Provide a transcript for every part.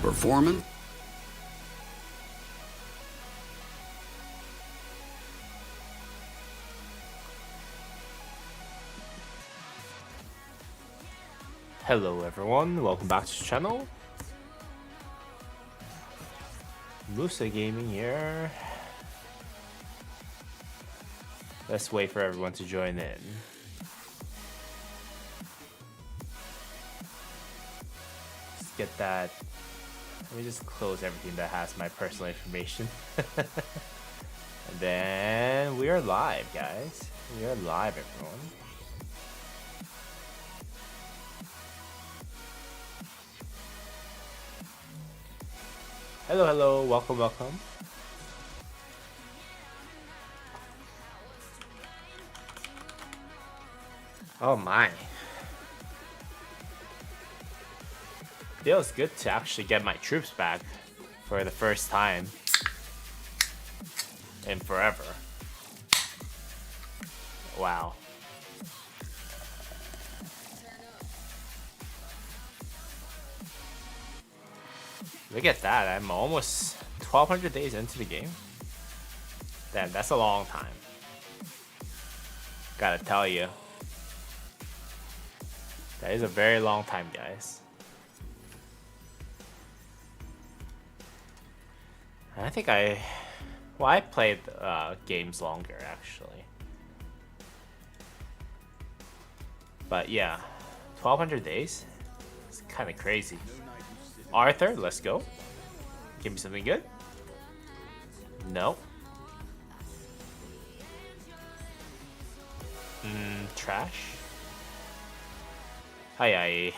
performance. Hello everyone, welcome back to the channel. Musa Gaming here. Let's wait for everyone to join in. Let's get that. Let me just close everything that has my personal information. And then we are live, guys. We are live, everyone. Hello, hello, welcome, welcome. Oh my. Feels good to actually get my troops back for the first time in forever. Wow. Look at that, I'm almost 1,200 days into the game. Damn, that's a long time. Gotta tell you. That is a very long time, guys. I think I played games longer, actually. But yeah, 1,200 days? It's kind of crazy. Arthur, let's go. Give me something good. No. Trash. Hi.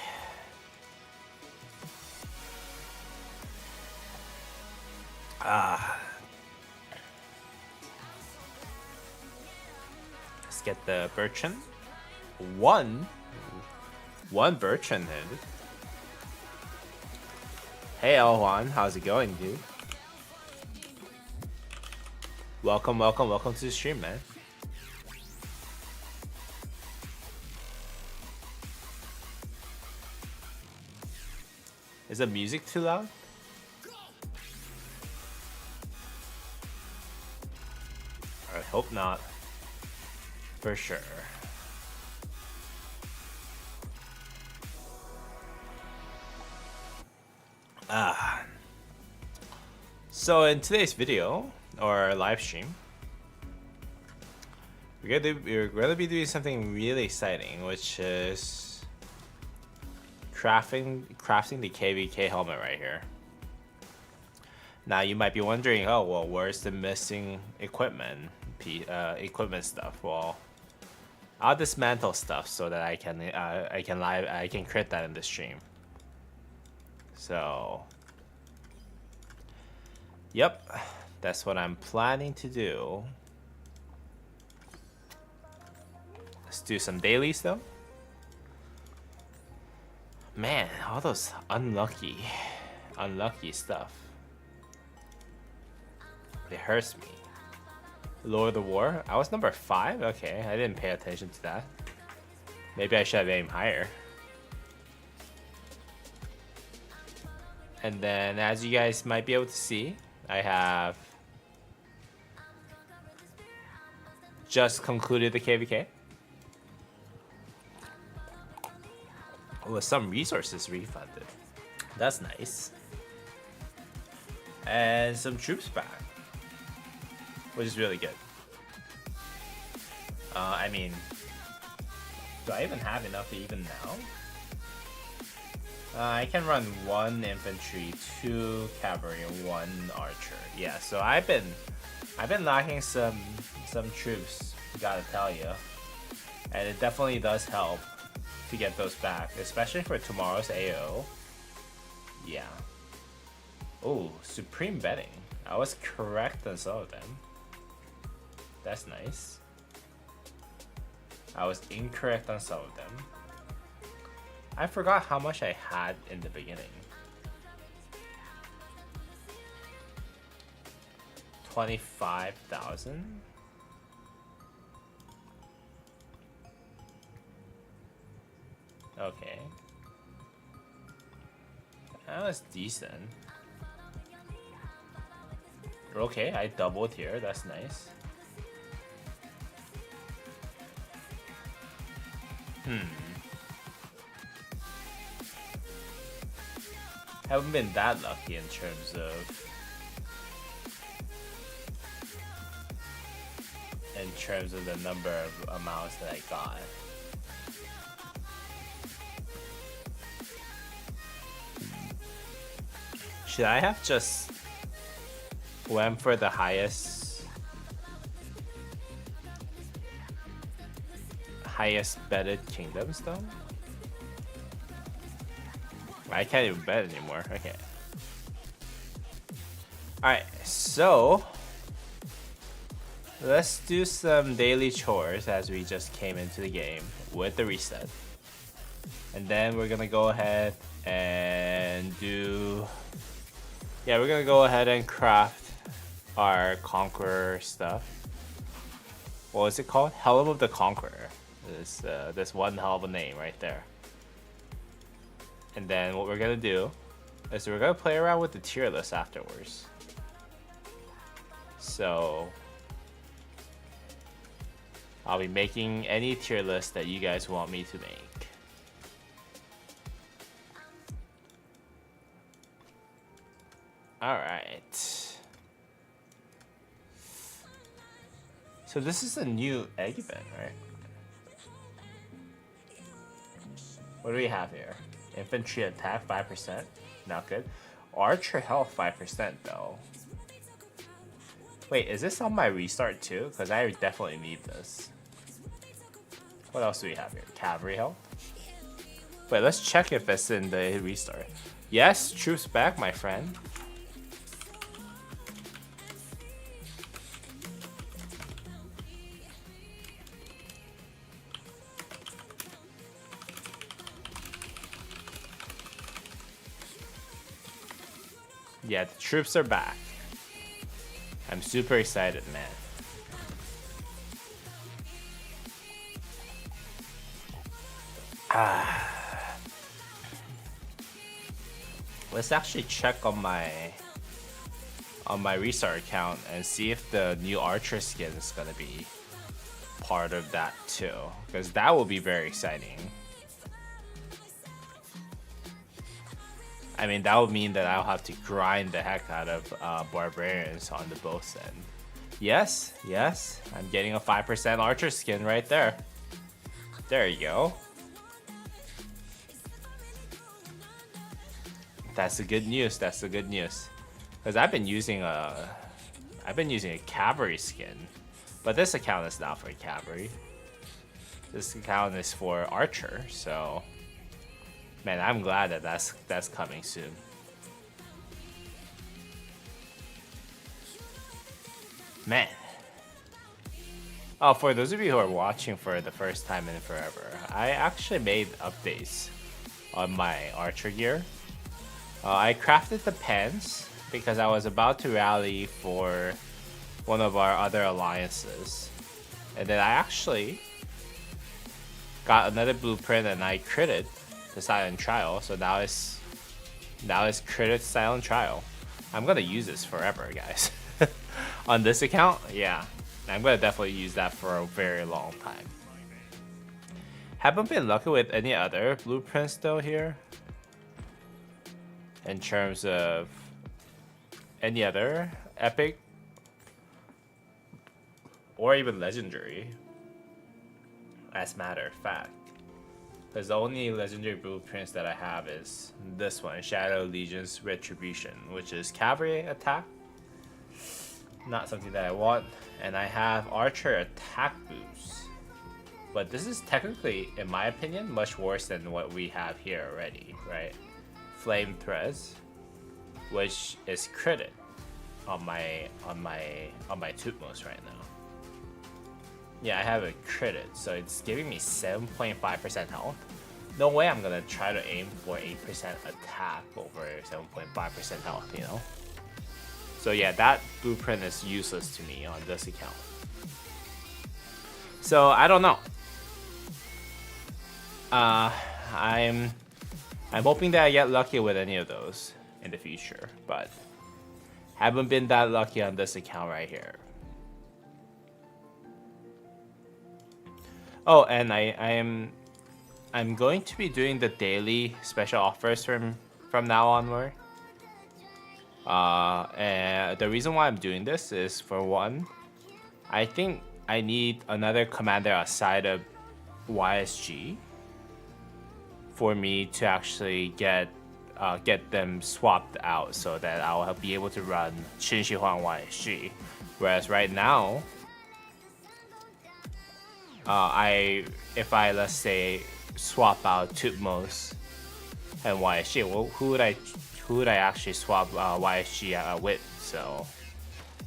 Let's get the Bertrand. One Bertrand hit. Hey L1, how's it going, dude? Welcome to the stream, man. Is the music too loud? I hope not. For sure. So in today's video or live stream, we're gonna be doing something really exciting, which is crafting the KVK helmet right here. Now you might be wondering, oh well, where's the missing equipment stuff? Well, I'll dismantle stuff so that I can crit that in the stream. So, yep, that's what I'm planning to do. Let's do some dailies though. Man, all those unlucky stuff. It hurts me. Lord of the War? I was number 5? Okay, I didn't pay attention to that. Maybe I should have aimed higher. And then, as you guys might be able to see, I have just concluded the KVK with some resources refunded. That's nice. And some troops back, which is really good. I mean, do I even have enough even now? I can run 1 infantry, 2 cavalry, and 1 archer. Yeah, so I've been lacking some troops, gotta tell you, and it definitely does help to get those back, especially for tomorrow's AO. Yeah. Oh, supreme betting. I was correct on some of them. That's nice. I was incorrect on some of them. I forgot how much I had in the beginning. 25,000? Okay. That was decent. Okay, I doubled here. That's nice. Haven't been that lucky in terms of the number of amounts that I got. Should I have just went for the highest betted kingdoms though? I can't even bet anymore. Okay. Alright, so let's do some daily chores as we just came into the game with the reset. And then we're gonna go ahead and do... Yeah, we're gonna go ahead and craft our Conqueror stuff. What is it called? Helm of the Conqueror. This one hell of a name right there. And then what we're gonna do is we're gonna play around with the tier list afterwards. So I'll be making any tier list that you guys want me to make. Alright. So this is a new egg event, right? What do we have here? Infantry attack 5%, not good. Archer health 5% though. Wait, is this on my restart too? Because I definitely need this. What else do we have here? Cavalry health? Wait, let's check if it's in the restart. Yes, troops back, my friend. Yeah, the troops are back. I'm super excited, man. Let's actually check on my restart account and see if the new archer skin is gonna be part of that too, because that will be very exciting. I mean, that would mean that I'll have to grind the heck out of barbarians on the both end. Yes, yes, I'm getting a 5% archer skin right there. There you go. That's the good news. That's the good news. Because I've been using a cavalry skin, but this account is not for cavalry. This account is for archer. So, man, I'm glad that that's coming soon. Man. Oh, for those of you who are watching for the first time in forever, I actually made updates on my archer gear. I crafted the pants because I was about to rally for one of our other alliances. And then I actually got another blueprint and I critted the silent trial. So now it's critted silent trial. I'm gonna use this forever, guys. On this account, yeah. I'm gonna definitely use that for a very long time. Haven't been lucky with any other blueprints though here. In terms of any other epic or even legendary, as a matter of fact. Because the only legendary blueprints that I have is this one, Shadow Legion's Retribution, which is cavalry attack. Not something that I want. And I have archer attack boost. But this is technically, in my opinion, much worse than what we have here already, right? Flame threads, which is critted on my Tutmos right now. Yeah, I have it critted, so it's giving me 7.5% health. No way I'm gonna try to aim for 8% attack over 7.5% health, you know? So yeah, that blueprint is useless to me on this account. So I don't know. I'm I'm hoping that I get lucky with any of those in the future, but haven't been that lucky on this account right here. Oh, and I'm going to be doing the daily special offers from now onward. And the reason why I'm doing this is, for one, I think I need another commander outside of YSG for me to actually get them swapped out so that I'll be able to run Qin Huang YSG. Whereas right now, if I let's say swap out Tutmos and YSG, well, who would I actually swap YSG with? So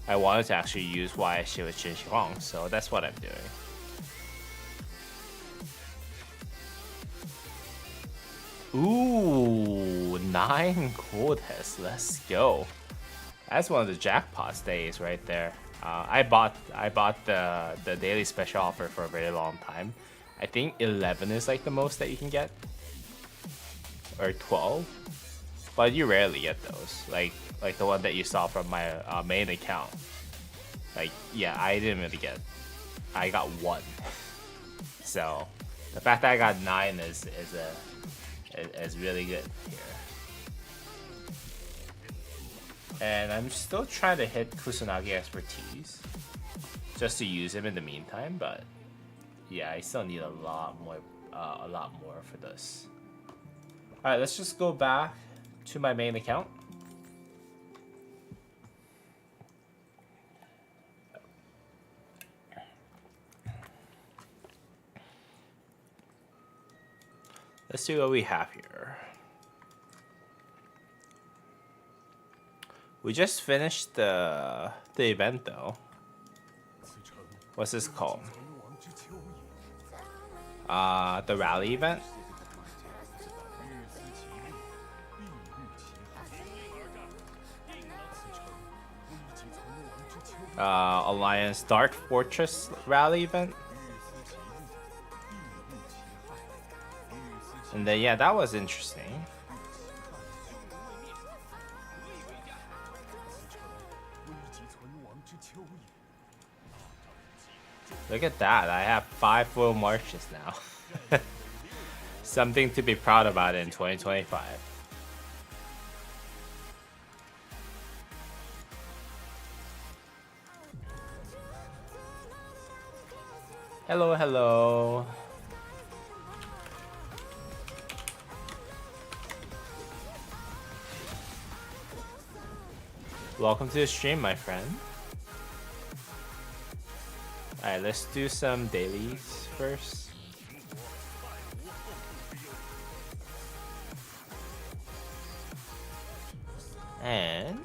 I wanted to actually use YSG with Qin Huang, so that's what I'm doing. Ooh, 9 quotas. Let's go. That's one of the jackpots days right there. I bought the daily special offer for a very long time. I think 11 is like the most that you can get, or 12, but you rarely get those. Like the one that you saw from my main account. Like, yeah, I didn't really get. I got 1. So the fact that I got 9 is really good here. And I'm still trying to hit Kusanagi expertise just to use him in the meantime, but yeah, I still need a lot more for this. All right, let's just go back to my main account. Let's see what we have here. We just finished the event though. What's this called? The rally event. Alliance Dark Fortress rally event. And then yeah, that was interesting. Look at that, I have 5 full marches now. Something to be proud about in 2025. Hello, hello. Welcome to the stream, my friend. Alright, let's do some dailies first. And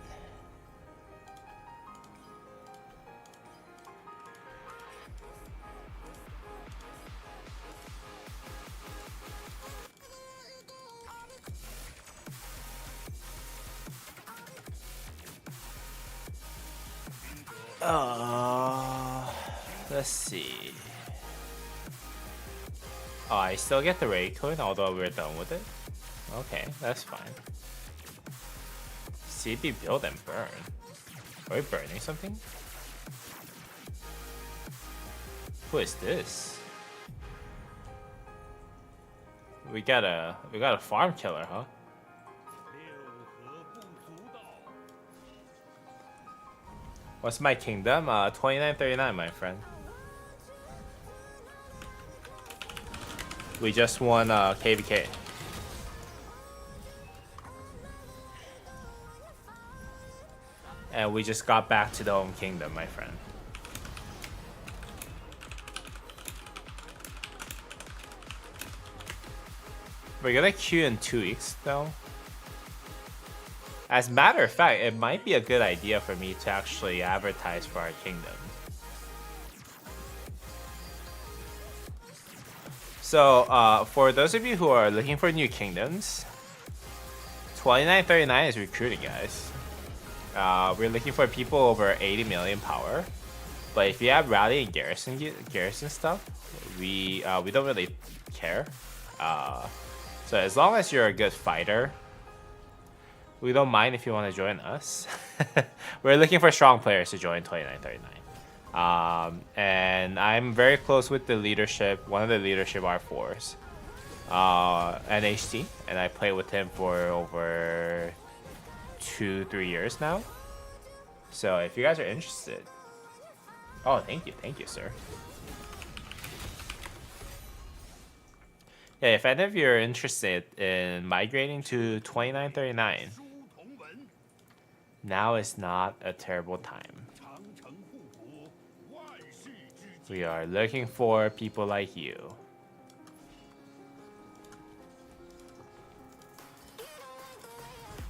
let's see. Oh, I still get the raid coin, although we're done with it. Okay, that's fine. CB build and burn. Are we burning something? Who is this? We got a farm killer, huh? What's my kingdom? 2939, my friend. We just won KVK. And we just got back to the home kingdom, my friend. We're gonna queue in 2 weeks, though. As a matter of fact, it might be a good idea for me to actually advertise for our kingdom. So, for those of you who are looking for new kingdoms, 2939 is recruiting, guys. We're looking for people over 80 million power. But if you have rally and garrison stuff, we don't really care. So as long as you're a good fighter, we don't mind if you want to join us. We're looking for strong players to join 2939. And I'm very close with the leadership, one of the leadership R4s, NHT, and I played with him for over 2-3 years now. So if you guys are interested, oh, thank you, sir. Yeah, if any of you are interested in migrating to 2939, now is not a terrible time. We are looking for people like you.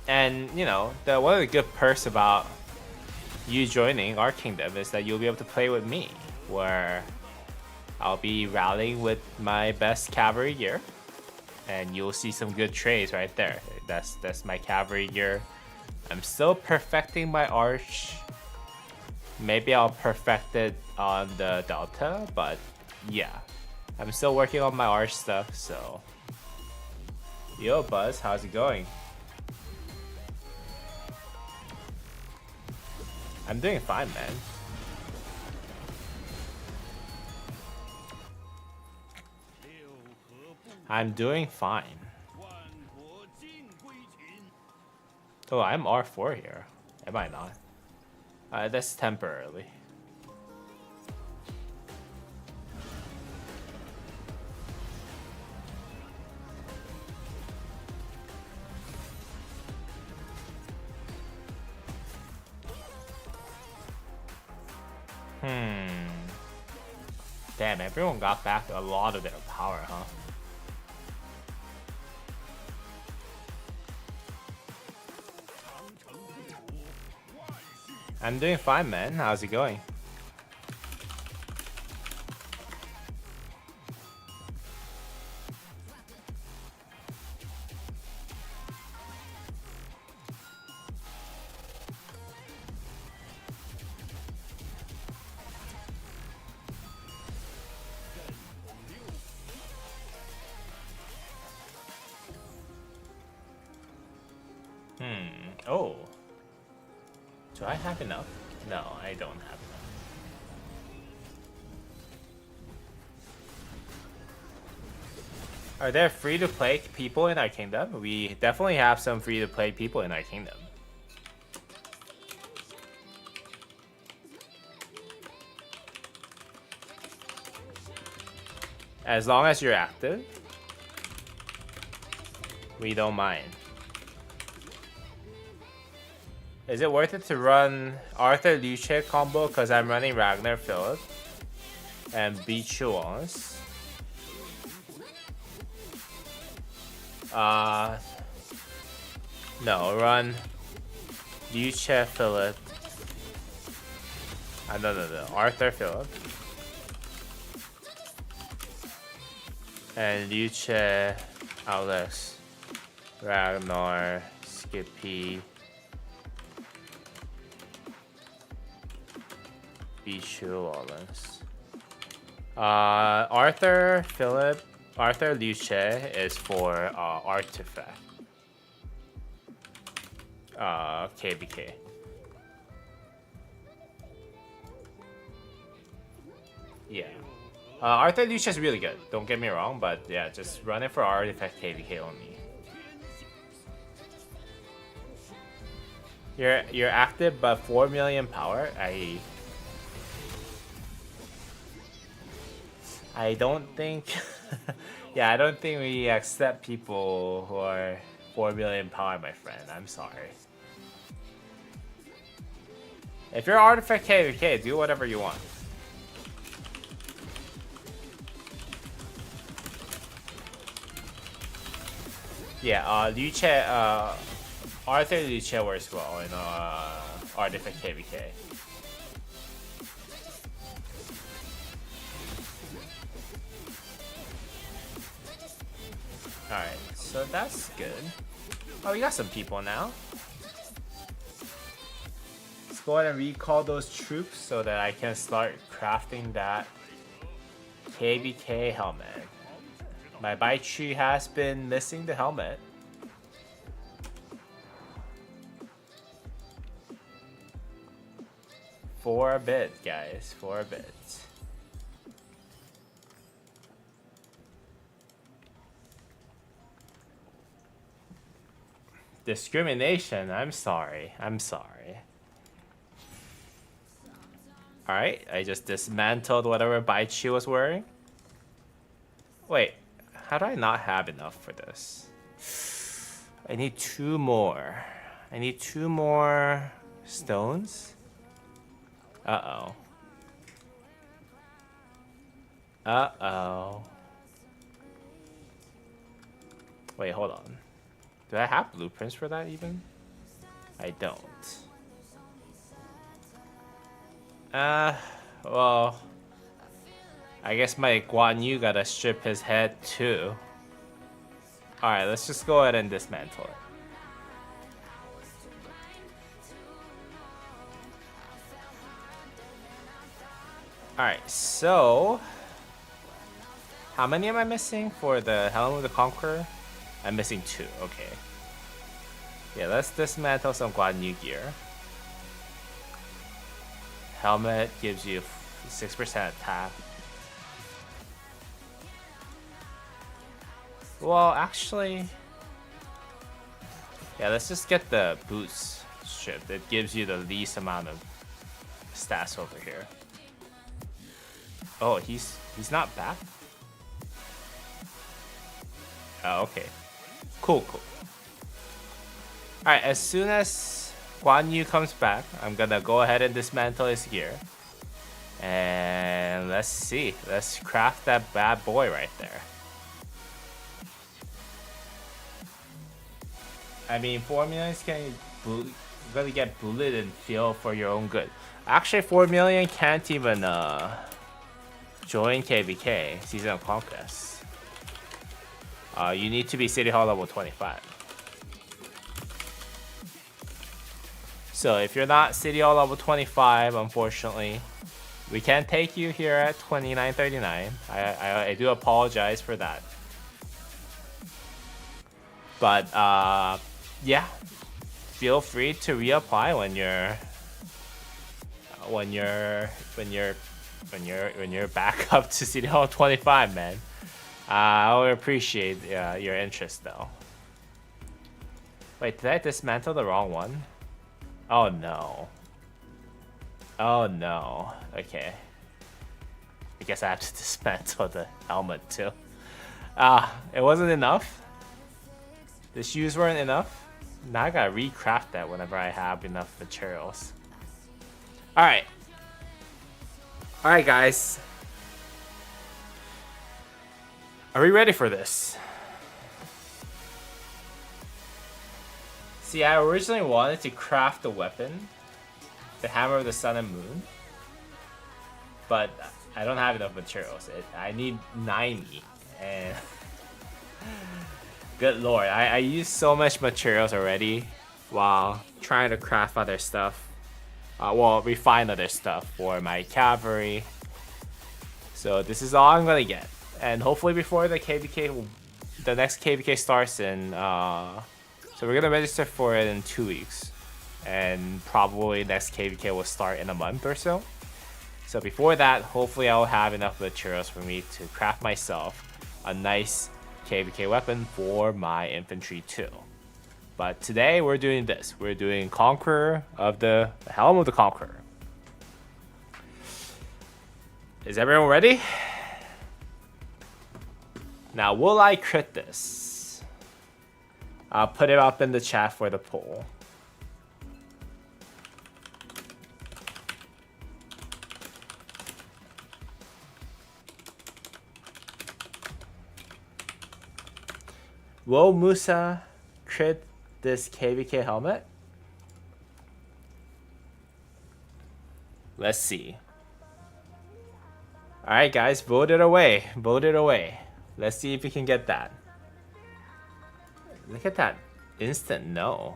And, you know, one of the good perks about you joining our kingdom is that you'll be able to play with me, where I'll be rallying with my best cavalry gear, and you'll see some good trades right there. That's my cavalry gear. I'm still perfecting my arch. Maybe I'll perfect it on the Delta, but yeah, I'm still working on my arch stuff. So, yo, Buzz, how's it going? I'm doing fine, man. I'm doing fine. Oh, I'm R4 here. Am I not? That's temporarily. Damn, everyone got back a lot of their power, huh? I'm doing fine, man. How's it going? Oh. Do I have enough? No, I don't have enough. Are there free-to-play people in our kingdom? We definitely have some free-to-play people in our kingdom. As long as you're active, we don't mind. Is it worth it to run Arthur Luce combo because I'm running Ragnar Philip and beat Chuans? No, run Luce Philip. No, Arthur Philip and Luce Alex Ragnar Skippy Wallace. Arthur Philip, Arthur Luce is for Artifact. KBK. Yeah. Arthur Luce is really good. Don't get me wrong, but yeah, just run it for Artifact KBK only. You're active, but 4 million power. I don't think. Yeah, I don't think we accept people who are 4 million power, my friend. I'm sorry. If you're Artifact KVK, do whatever you want. Yeah, Luce, Arthur Luce works well in Artifact KVK. Alright, so that's good. Oh, we got some people now. Let's go ahead and recall those troops so that I can start crafting that KBK helmet. My Baichi has been missing the helmet. For a bit, guys. For a bit. Discrimination. I'm sorry. I'm sorry. Alright, I just dismantled whatever Baichi was wearing. Wait, how do I not have enough for this? I need 2 more. I need 2 more stones. Uh-oh. Uh-oh. Wait, hold on. Do I have blueprints for that even? I don't. Well, I guess my Guan Yu gotta strip his head too. Alright, let's just go ahead and dismantle it. Alright, so how many am I missing for the Helm of the Conqueror? I'm missing 2, okay. Yeah, let's dismantle some Guan Yu gear. Helmet gives you 6% attack. Well, actually, yeah, let's just get the boots stripped. It gives you the least amount of stats over here. Oh, he's not back? Oh, okay. Cool. Alright, as soon as Guan Yu comes back, I'm gonna go ahead and dismantle his gear. And let's see. Let's craft that bad boy right there. I mean, 4 million can really get bullied and feel for your own good. Actually, 4 million can't even join KVK, Season of Conquest. You need to be City Hall level 25. So if you're not City Hall level 25, unfortunately, we can't take you here at 2939. I do apologize for that. But yeah, feel free to reapply when you're back up to City Hall 25, man. I would appreciate your interest though. Wait, did I dismantle the wrong one? Oh no. Oh no. Okay. I guess I have to dismantle the helmet too. It wasn't enough. The shoes weren't enough. Now I gotta recraft that whenever I have enough materials. Alright. Alright, guys. Are we ready for this? See, I originally wanted to craft the weapon, the Hammer of the Sun and Moon, but I don't have enough materials. I need 90, and good lord, I used so much materials already while trying to craft other stuff. Well, refine other stuff for my cavalry. So this is all I'm gonna get, and hopefully before the KVK, the next KVK starts in. So we're gonna register for it in 2 weeks, and probably next KVK will start in a month or so. So before that, hopefully I'll have enough materials for me to craft myself a nice KVK weapon for my infantry too. But today we're doing this. We're doing Conqueror of the Helm of the Conqueror. Is everyone ready? Now, will I crit this? I'll put it up in the chat for the poll. Will Musa crit this KVK helmet? Let's see. Alright guys, vote it away. Vote it away. Let's see if we can get that. Look at that instant no.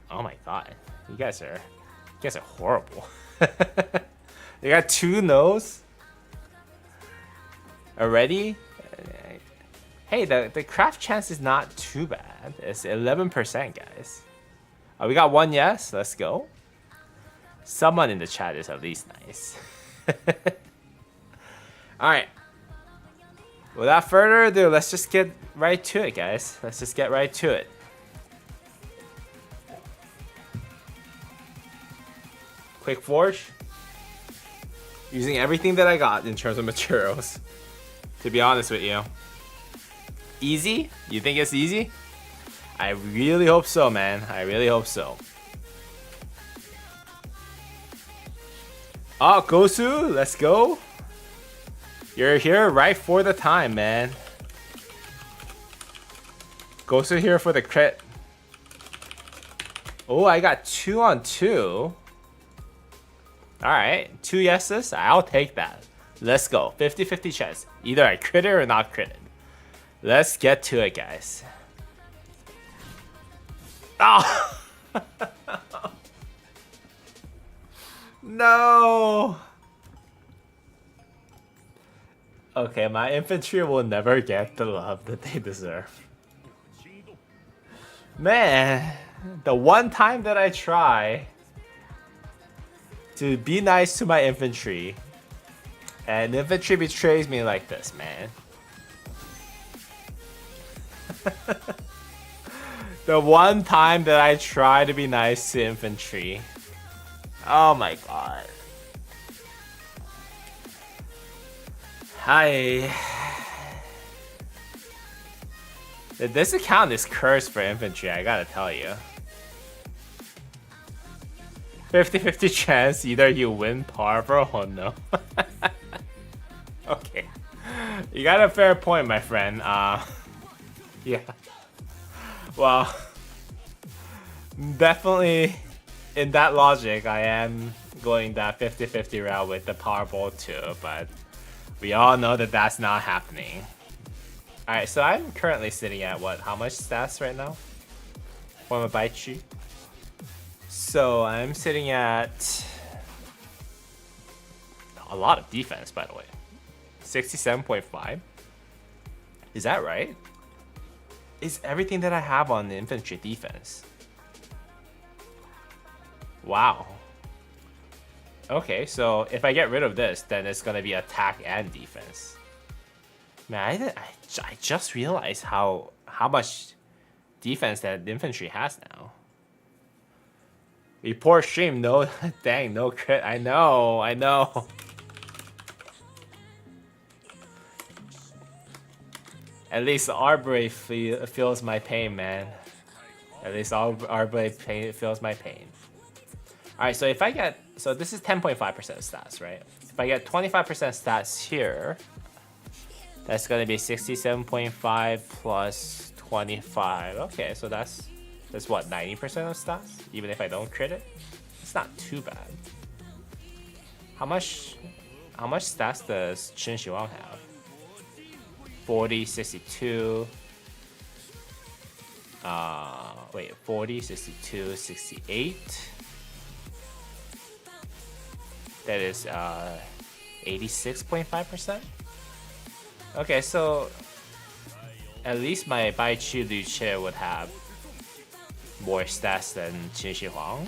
Oh my god. You guys are horrible. You got 2 no's already? Hey, the craft chance is not too bad. It's 11%, guys. Oh, we got one yes. Let's go. Someone in the chat is at least nice. Alright. Without further ado, let's just get right to it, guys. Let's just get right to it. Quick forge. Using everything that I got in terms of materials. To be honest with you. Easy? You think it's easy? I really hope so, man. I really hope so. Oh, Gosu, let's go. You're here right for the time, man. Gosu here for the crit. Oh, I got 2 on 2. Alright, 2 yeses. I'll take that. Let's go. 50-50 chance. Either I crit it or not crit it. Let's get to it, guys. Oh! No! Okay, my infantry will never get the love that they deserve. Man, the one time that I try to be nice to my infantry, and infantry betrays me like this, man. The one time that I try to be nice to infantry. Oh my god. Hi. This account is cursed for infantry, I gotta tell you. 50-50 chance either you win Parver or no. Okay. You got a fair point, my friend. Yeah. Well, definitely in that logic, I am going that 50-50 route with the Powerball too, but we all know that that's not happening. Alright, so I'm currently sitting at what? How much stats right now? For my Baichi? So I'm sitting at a lot of defense, by the way. 67.5. Is that right? Is everything that I have on the infantry defense? Wow. Okay, so if I get rid of this, then it's gonna be attack and defense. Man, I just realized how much defense that infantry has now. Report stream, no, dang, no crit. I know. At least Arbery feels my pain, man. At least Arbery feels my pain. Alright, so if I get... So this is 10.5% stats, right? If I get 25% stats here, that's going to be 67.5 plus 25. Okay, so that's what, 90% of stats? Even if I don't crit it? It's not too bad. How much stats does Qin Shi Huang have? 40, 62. Wait, 40, 62, 68. That is 86.5%. Okay, so at least my Bai Chi Lu Che would have more stats than Qin Shi Huang?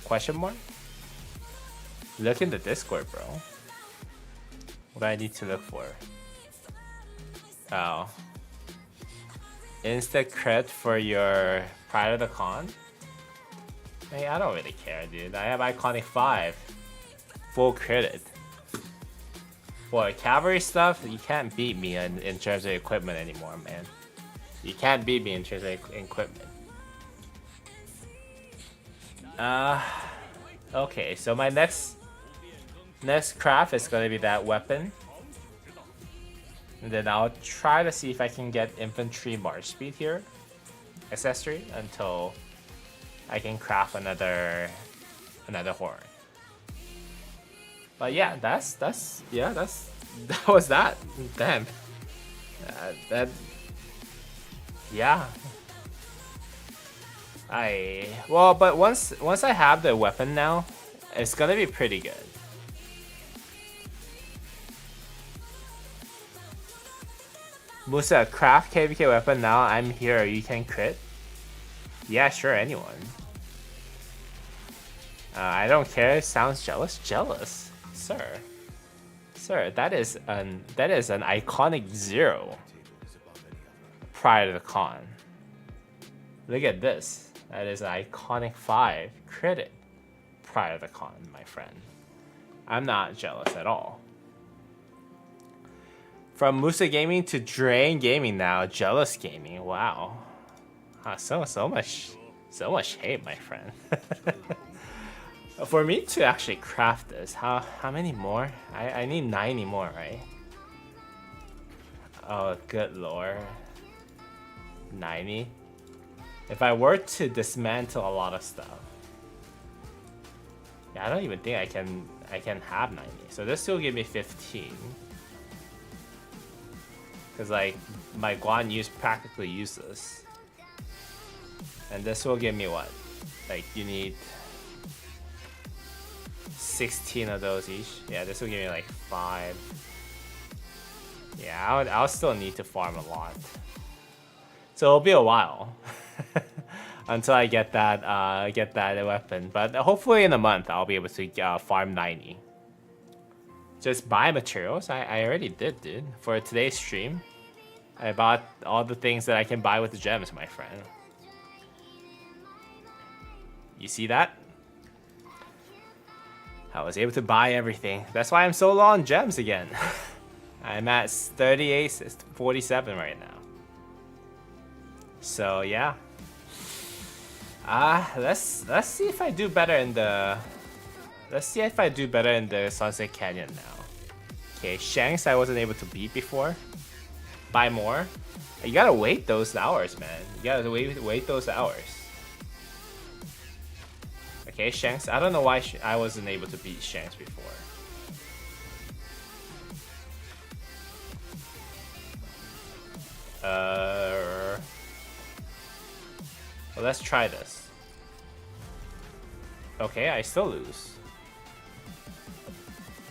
Question mark? Look in the Discord, bro. What do I need to look for? Oh. Insta crit for your Pride of the Con? Hey, I don't really care, dude. I have Iconic 5. Full credit. For cavalry stuff, you can't beat me in terms of equipment anymore, man. You can't beat me in terms of equipment. Okay, so my next craft is gonna be that weapon. And then I'll try to see if I can get infantry march speed here, accessory, until I can craft another horn. But yeah, that was that. Damn. Yeah. Well, but once I have the weapon now, it's gonna be pretty good. Musa, craft KVK weapon now. I'm here. You can crit. Yeah, sure. Anyone. I don't care. Sounds jealous. Jealous, sir. Sir, that is an iconic 0 prior to the con. Look at this. That is an iconic 5 credit prior to the con, my friend. I'm not jealous at all. From Musa Gaming to Drain Gaming now, Jealous Gaming. Wow. So much hate, my friend. For me to actually craft this, how many more? I need 90 more, right? Oh, good lord. 90? If I were to dismantle a lot of stuff. Yeah, I don't even think I can have 90. So this will give me 15. Cause like my Guan Yu's practically useless. And this will give me what? Like you need 16 of those each. Yeah, this will give me like 5. Yeah, I'll still need to farm a lot. So it'll be a while until I get that weapon. But hopefully in a month I'll be able to farm 90. Just buy materials. I already did, dude. For today's stream, I bought all the things that I can buy with the gems, my friend. You see that? I was able to buy everything. That's why I'm so low on gems again. I'm at 38, 47 right now. So yeah. Let's see if I do better in the. Let's see if I do better in the Sunset Canyon now. Okay, Shanks I wasn't able to beat before. Buy more. You gotta wait those hours, man. You gotta wait those hours. Okay, Shanks. I don't know why I wasn't able to beat Shanks before. Well, let's try this. Okay, I still lose.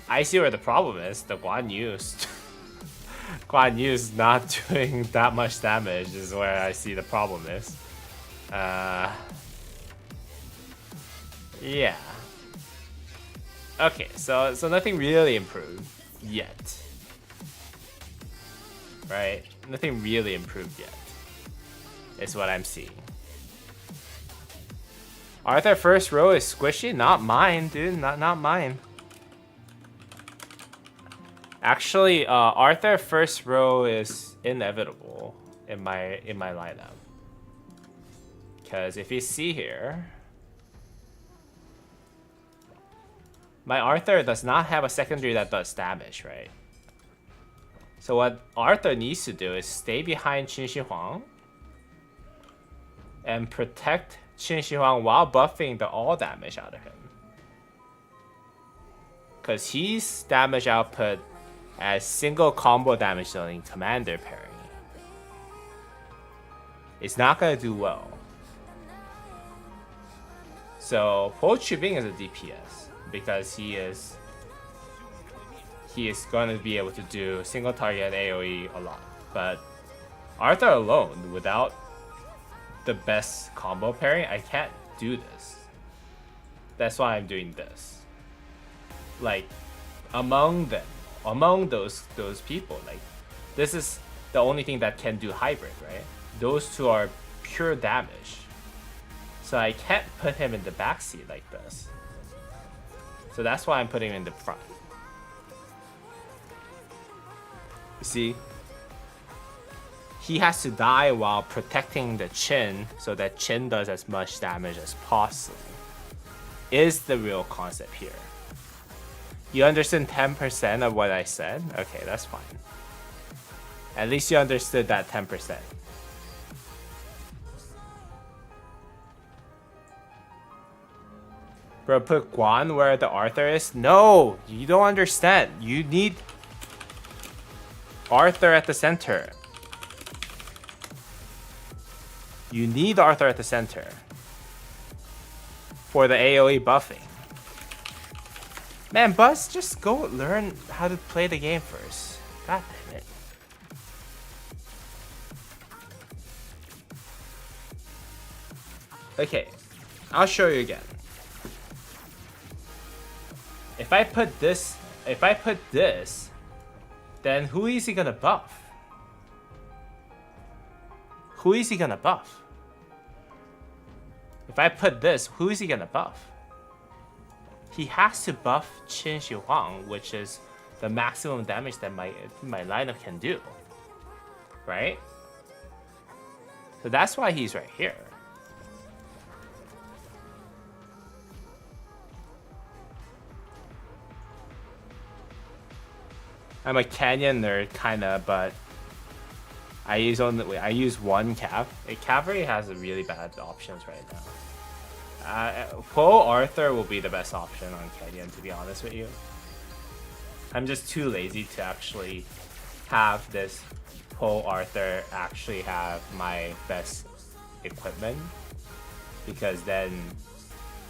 I see where the problem is. The Guan Yu. Guan Yu is not doing that much damage is where I see the problem is. Yeah. Okay, so nothing really improved yet. Right? Nothing really improved yet. Is what I'm seeing. Arthur first row is squishy? Not mine, dude. Not mine. Actually, Arthur first row is inevitable in my lineup. Because if you see here, my Arthur does not have a secondary that does damage, right? So what Arthur needs to do is stay behind Qin Shi Huang and protect Qin Shi Huang while buffing the all damage out of him. Because his damage output as single combo damage dealing commander pairing is not going to do well. So Po Chu Bing is a DPS because he is going to be able to do single target AoE a lot. But Arthur alone, without the best combo pairing, I can't do this. That's why I'm doing this. Like, among those people, like, this is the only thing that can do hybrid, right? Those two are pure damage. So I can't put him in the backseat like this. So that's why I'm putting him in the front. You see? He has to die while protecting the Qin so that Qin does as much damage as possible. Is the real concept here. You understand 10% of what I said? Okay, that's fine. At least you understood that 10%. Bro, put Guan where the Arthur is? No, you don't understand. You need Arthur at the center. You need Arthur at the center for the AoE buffing. Man, Buzz, just go learn how to play the game first. God damn it. Okay, I'll show you again. If I put this, then who is he gonna buff? Who is he gonna buff? If I put this, who is he gonna buff? He has to buff Qin Shi Huang, which is the maximum damage that my lineup can do. Right? So that's why he's right here. I'm a Canyon nerd, kinda, but I use one cav. Cavalry has really bad options right now. Poe Arthur will be the best option on Canyon, to be honest with you. I'm just too lazy to actually have this Poe Arthur actually have my best equipment, because then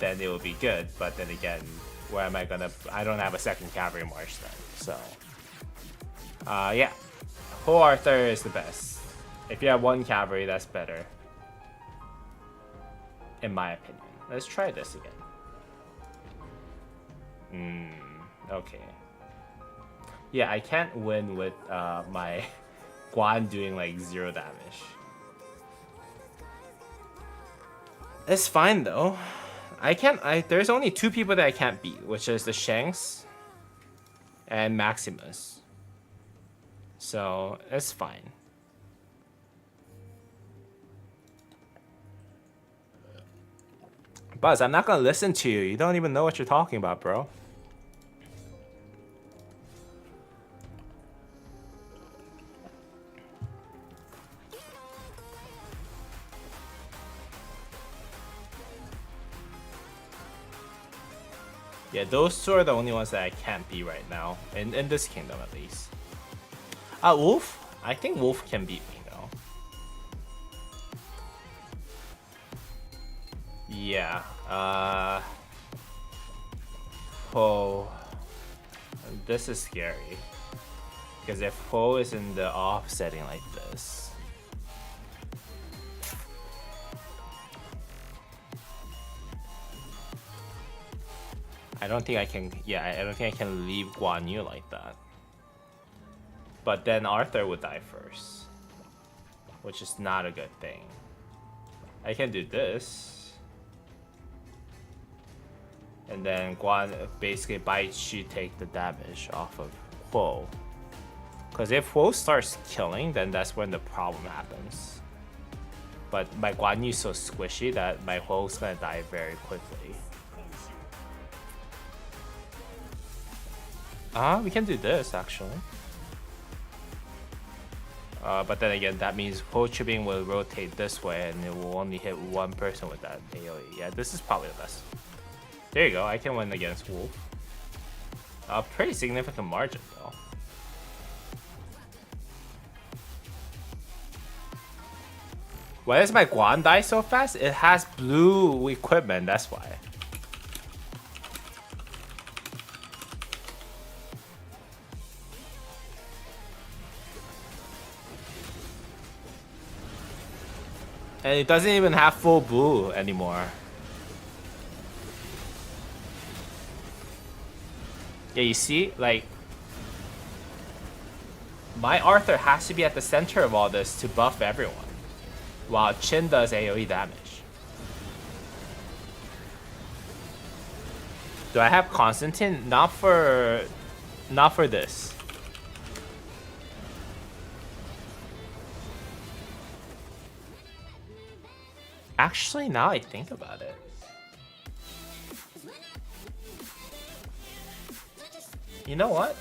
it will be good. But then again, where am I gonna? I don't have a second cavalry march then, so. Yeah, Poe Arthur is the best. If you have one cavalry, that's better, in my opinion. Let's try this again. Okay. Yeah, I can't win with my Guan doing like 0 damage. It's fine though. There's only 2 people that I can't beat, which is the Shanks and Maximus. So it's fine. Buzz, I'm not gonna listen to you. You don't even know what you're talking about, bro. Yeah, those 2 are the only ones that I can't beat right now. In this kingdom, at least. Wolf? I think Wolf can beat me, though. Yeah. Poe. This is scary. Because if Poe is in the off setting like this. I don't think I can. Yeah, I don't think I can leave Guan Yu like that. But then Arthur would die first, which is not a good thing. I can do this. And then Guan basically Bai Qi take the damage off of Huo. Because if Huo starts killing, then that's when the problem happens. But my Guan Yu is so squishy that my Huo's gonna die very quickly. We can do this actually. But then again, that means Ho Chipping will rotate this way and it will only hit 1 person with that AoE. Yeah, this is probably the best. There you go, I can win against Wolf. A pretty significant margin though. Why does my Guan die so fast? It has blue equipment, that's why. And it doesn't even have full blue anymore. Yeah, you see? Like, my Arthur has to be at the center of all this to buff everyone, while Qin does AoE damage. Do I have Constantine? Not for this. Actually, now I think about it. You know what?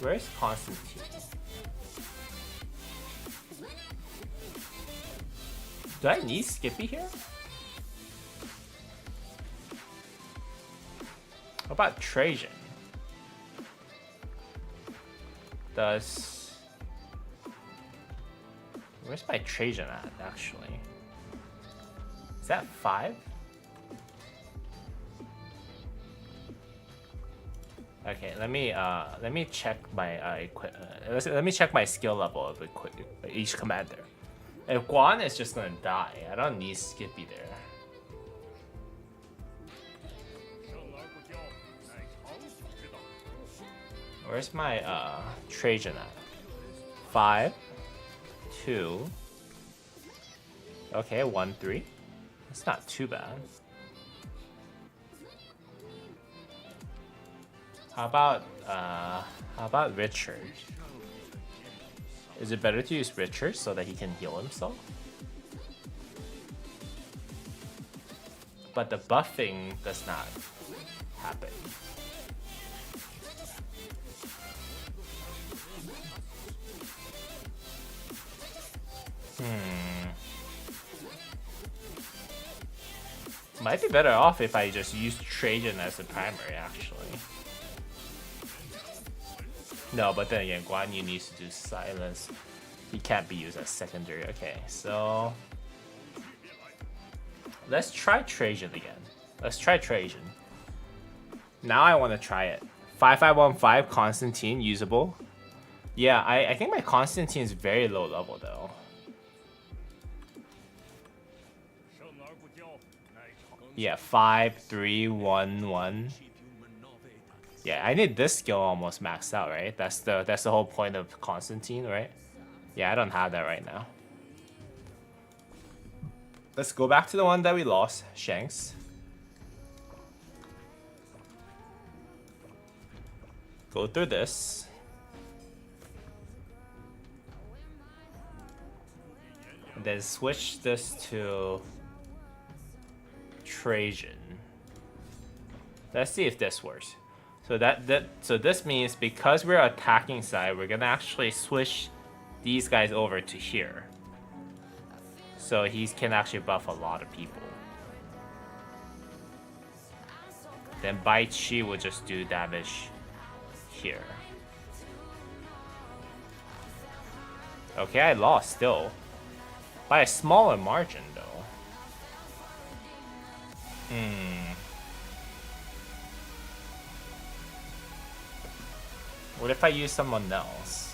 Where's Constantine? Do I need Skippy here? How about Trajan? Where's my Trajan at, actually? Is that 5? Okay, let me check my let me check my skill level of each commander. If Guan is just gonna die, I don't need Skippy there. Where's my Trajan at? 5, 2. Okay, 1, 3. It's not too bad. How about Richard? Is it better to use Richard so that he can heal himself? But the buffing does not happen. Might be better off if I just use Trajan as the primary, actually. No, but then again, Guan Yu needs to do silence. He can't be used as secondary. Okay, so let's try Trajan again. Let's try Trajan. Now I want to try it. 5515 Constantine usable. Yeah, I think my Constantine is very low level though. Yeah, 5, 3, 1, 1. Yeah, I need this skill almost maxed out, right? That's the whole point of Constantine, right? Yeah, I don't have that right now. Let's go back to the one that we lost, Shanks. Go through this. And then switch this to Trajan. Let's see if this works. So this means because we're attacking side, we're gonna actually switch these guys over to here. So he can actually buff a lot of people. Then Bai Chi will just do damage here. Okay, I lost still. By a smaller margin though. What if I use someone else?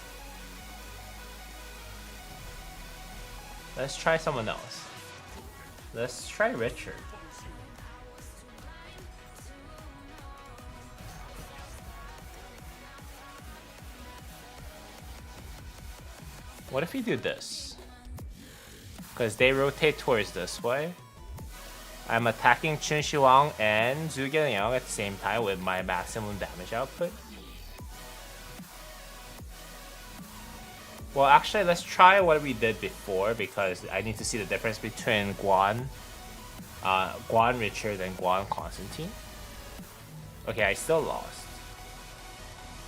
Let's try someone else. Let's try Richard. What if we do this? Because they rotate towards this way. I'm attacking Qin Shi Huang and Zhu Genliang at the same time with my maximum damage output. Well, actually, let's try what we did before because I need to see the difference between Guan Richard and Guan Constantine. Okay, I still lost.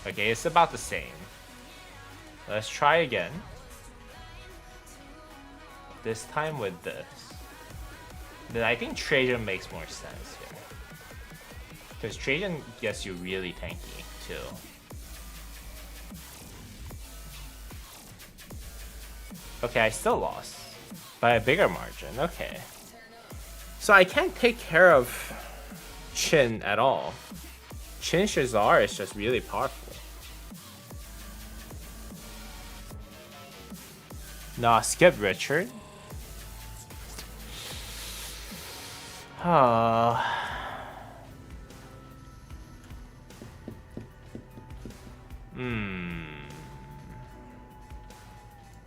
Okay, it's about the same. Let's try again. This time with this. Then I think Trajan makes more sense here. Because Trajan gets you really tanky too. Okay, I still lost. By a bigger margin, okay. So I can't take care of Qin at all. Qin Shazar is just really powerful. Nah, skip Richard.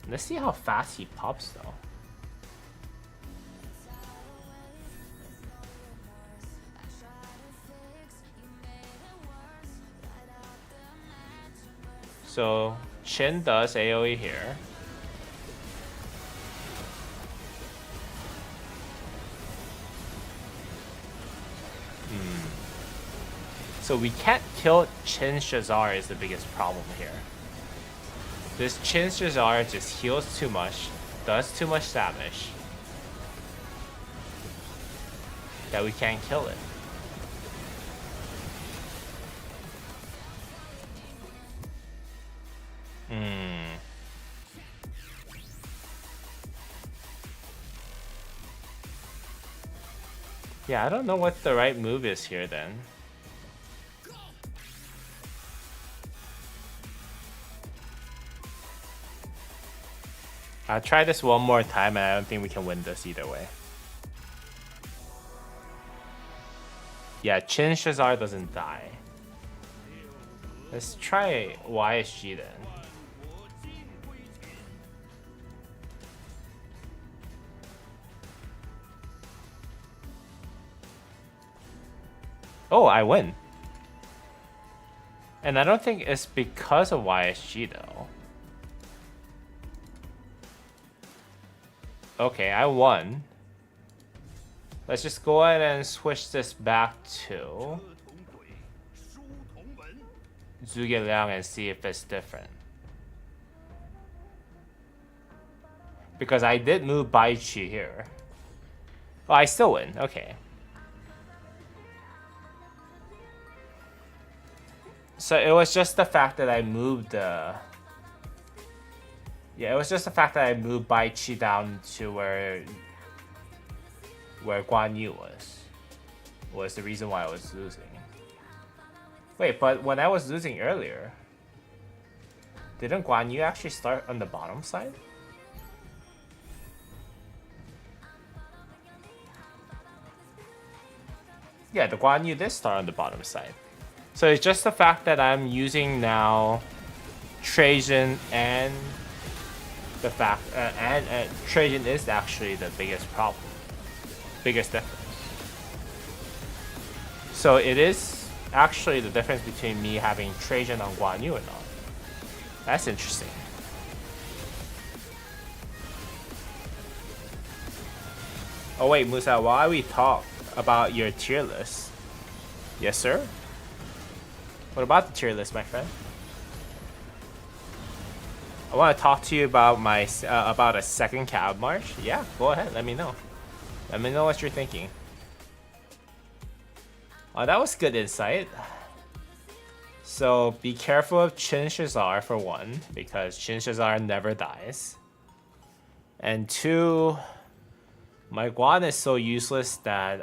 Let's see how fast he pops though. So Qin does AoE here. So we can't kill Qin Shazar is the biggest problem here. This Qin Shazar just heals too much, does too much damage, that we can't kill it. Yeah, I don't know what the right move is here then. I'll try this one more time, and I don't think we can win this either way. Yeah, Chin Shazar doesn't die. Let's try YSG then. Oh, I win. And I don't think it's because of YSG though. Okay, I won. Let's just go ahead and switch this back to Zhuge Liang and see if it's different. Because I did move Bai Chi here. Oh, I still win. Okay. So it was just the fact that I moved yeah, it was just the fact that I moved Bai Chi down to where Guan Yu was the reason why I was losing. Wait, but when I was losing earlier, didn't Guan Yu actually start on the bottom side? Yeah, the Guan Yu did start on the bottom side. So it's just the fact that I'm using now Trajan and the fact and Trajan is actually the biggest problem, biggest difference. So it is actually the difference between me having Trajan on Guan Yu or not. That's interesting. Oh wait, Musa, while we talk about your tier list, yes sir. What about the tier list, my friend? I want to talk to you about my about a second cab march. Yeah, go ahead. Let me know. Let me know what you're thinking. Oh, that was good insight. So be careful of Chin Shazar for one, because Chin Shazar never dies. And two, my Guan is so useless that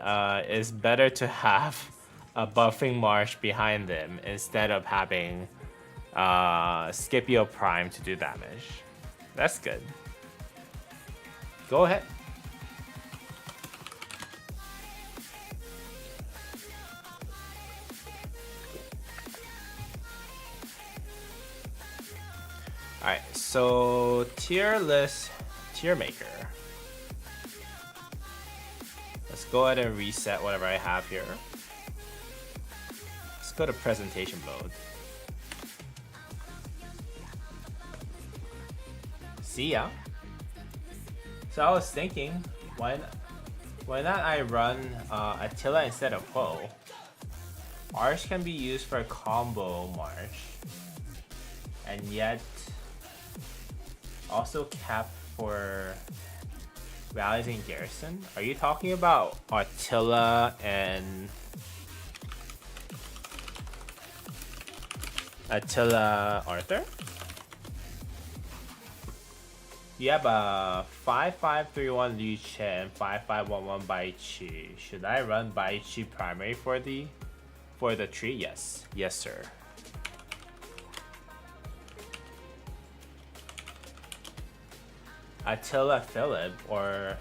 it's better to have a buffing march behind them instead of having Scipio Prime to do damage. That's good. Go ahead. Alright, so tier list, tier maker. Let's go ahead and reset whatever I have here. Let's go to presentation mode. See ya. So I was thinking, why not I run Attila instead of Poe? Arch can be used for a combo march, and yet also cap for rallies in garrison. Are you talking about Attila and Attila Arthur? You have a 5531 Liu Chen, 5511 Bai Chi. Should I run Bai Chi primary for the tree? Yes. Yes, sir. Attila Philip or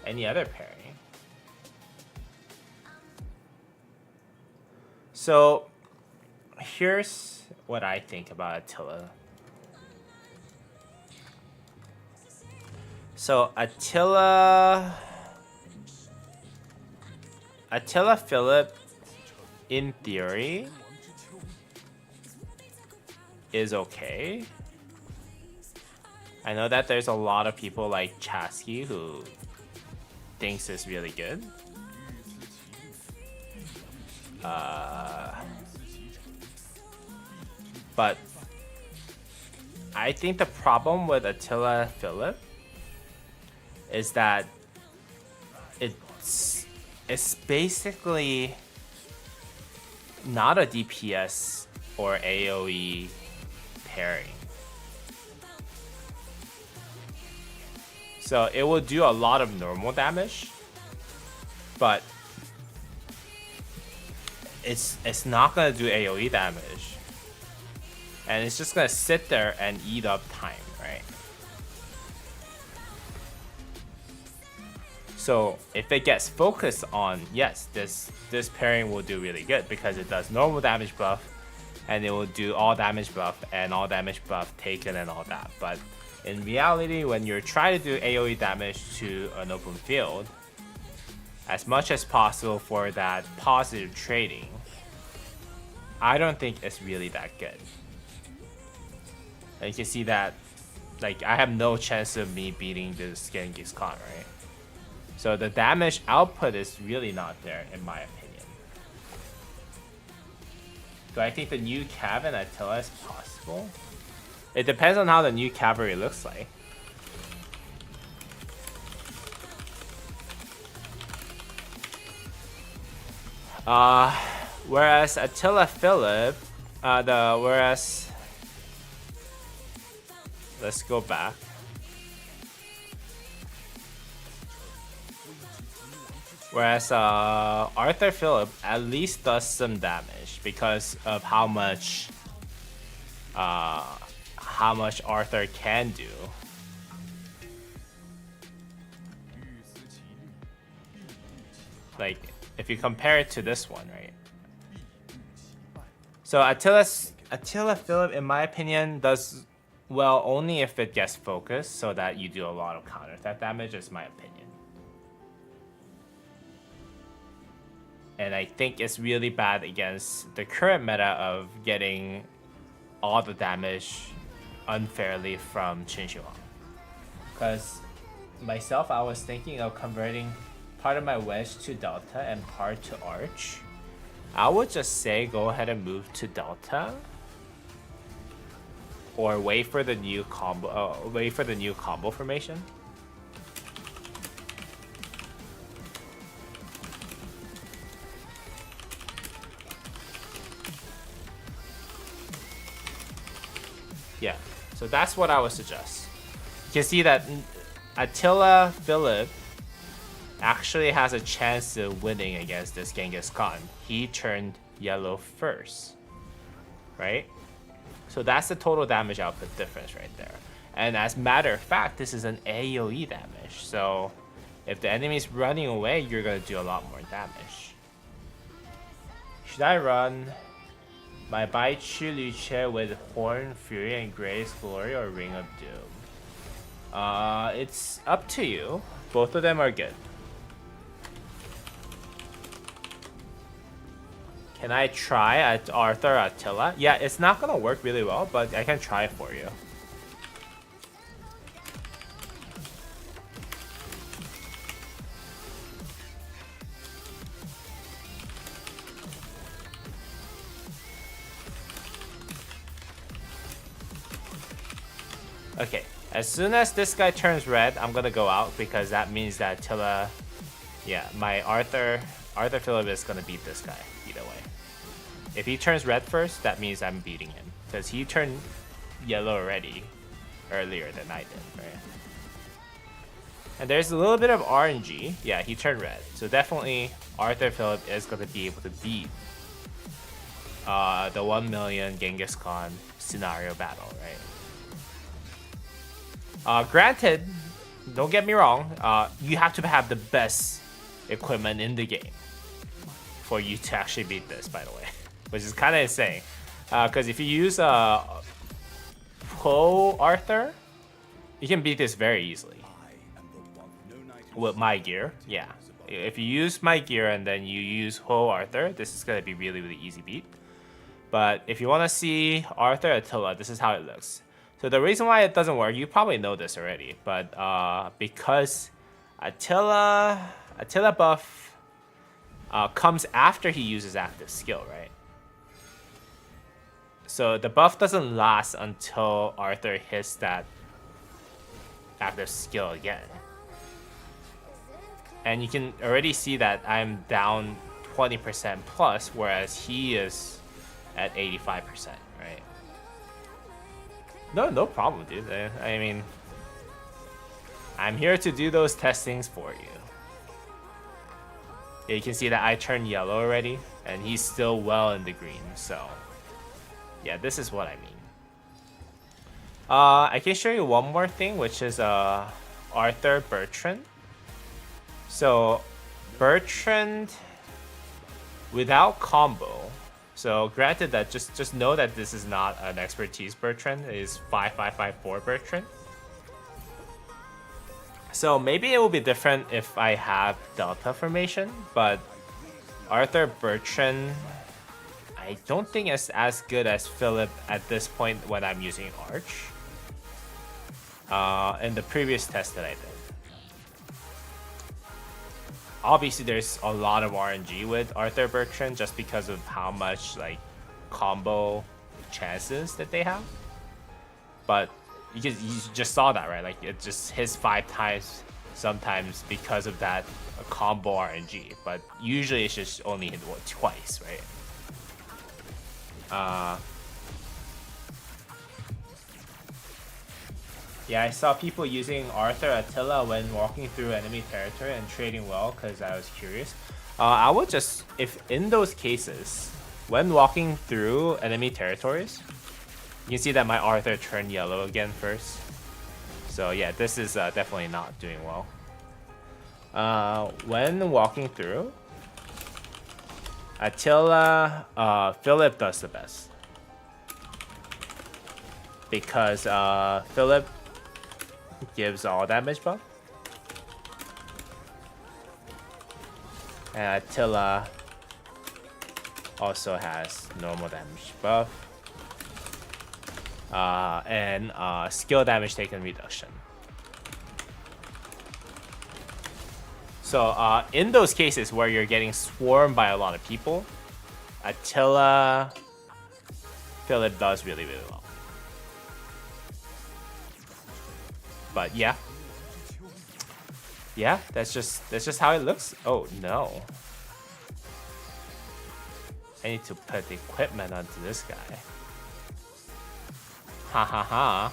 any other pairing. So here's what I think about Attila. So Attila Philip, in theory, is okay. I know that there's a lot of people like Chasky who thinks it's really good. But I think the problem with Attila Philip is that it's basically not a DPS or AoE pairing. So it will do a lot of normal damage, but it's not gonna do AoE damage, and it's just gonna sit there and eat up time, right? So if it gets focused on, yes, this pairing will do really good because it does normal damage buff, and it will do all damage buff and all damage buff taken and all that. But in reality, when you're trying to do AoE damage to an open field, as much as possible for that positive trading, I don't think it's really that good. And you can see that, like, I have no chance of me beating this Genghis Khan, right? So the damage output is really not there, in my opinion. Do I think the new Koven Attila is possible? It depends on how the new cavalry looks like. Whereas Attila Philip, let's go back. Whereas Arthur Philip at least does some damage because of how much Arthur can do. Like, if you compare it to this one, right? So Attila Philip, in my opinion, does well only if it gets focused, so that you do a lot of counter attack damage, is my opinion. And I think it's really bad against the current meta of getting all the damage unfairly from Qin Shi Huang. Because myself, I was thinking of converting part of my wedge to Delta and part to Arch. I would just say go ahead and move to Delta, or wait for the new combo formation. Yeah, so that's what I would suggest. You can see that Attila Philip actually has a chance of winning against this Genghis Khan. He turned yellow first, right? So that's the total damage output difference right there. And as a matter of fact, this is an AoE damage. So if the enemy's running away, you're gonna do a lot more damage. Should I run my Bai Chi Lu Che with Horn, Fury, and Grace Glory, or Ring of Doom? It's up to you. Both of them are good. Can I try at Arthur Attila? Yeah, it's not gonna work really well, but I can try it for you. Okay, as soon as this guy turns red, I'm gonna go out because that means that Attila, yeah, my Arthur Philip is gonna beat this guy either way. If he turns red first, that means I'm beating him because he turned yellow already earlier than I did, right? And there's a little bit of RNG. Yeah, he turned red, so definitely Arthur Philip is gonna be able to beat the 1 million Genghis Khan scenario battle, right? Granted, don't get me wrong, you have to have the best equipment in the game for you to actually beat this, by the way, which is kind of insane. Because if you use Pro Arthur, you can beat this very easily with my gear. Yeah, if you use my gear and then you use Ho Arthur, this is gonna be really, really easy beat. But if you want to see Arthur Attila, this is how it looks. So the reason why it doesn't work, you probably know this already, but because Attila buff comes after he uses active skill, right? So the buff doesn't last until Arthur hits that active skill again. And you can already see that I'm down 20% plus, whereas he is at 85%, right? No problem, dude. I mean, I'm here to do those testings for you. Yeah, you can see that I turned yellow already, and he's still well in the green, so yeah, this is what I mean. I can show you one more thing, which is Arthur Bertrand. So Bertrand without combo. So granted that just know that this is not an expertise Bertrand, it is 5554 Bertrand. So maybe it will be different if I have Delta formation, but Arthur Bertrand, I don't think it's as good as Philip at this point when I'm using Arch. In the previous test that I did. Obviously, there's a lot of RNG with Arthur Bertrand just because of how much like combo chances that they have. But you just saw that, right? Like it just hits 5 times sometimes because of that combo RNG. But usually it's just only hit twice, right? Yeah, I saw people using Arthur Attila when walking through enemy territory and trading well because I was curious. I would just, if in those cases, when walking through enemy territories, you can see that my Arthur turned yellow again first. So yeah, this is definitely not doing well. When walking through, Attila, Philip does the best. Because Philip gives all damage buff. And Attila also has normal damage buff. And skill damage taken reduction. So in those cases where you're getting swarmed by a lot of people, Attila, Philip does really, really well. But yeah, that's just how it looks. Oh no, I need to put the equipment onto this guy. Ha ha ha.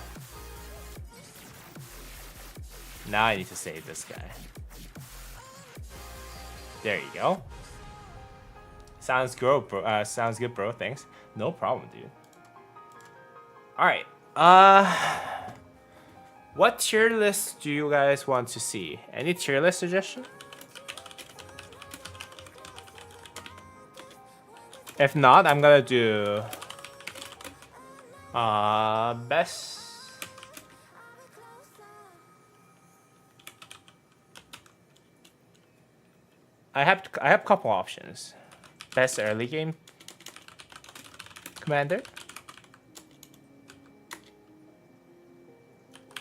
Now I need to save this guy. There you go. Sounds good, bro. Sounds good, bro. Thanks. No problem, dude. All right. What tier list do you guys want to see? Any tier list suggestion? If not, I'm gonna do best. I have a couple options. Best early game commander,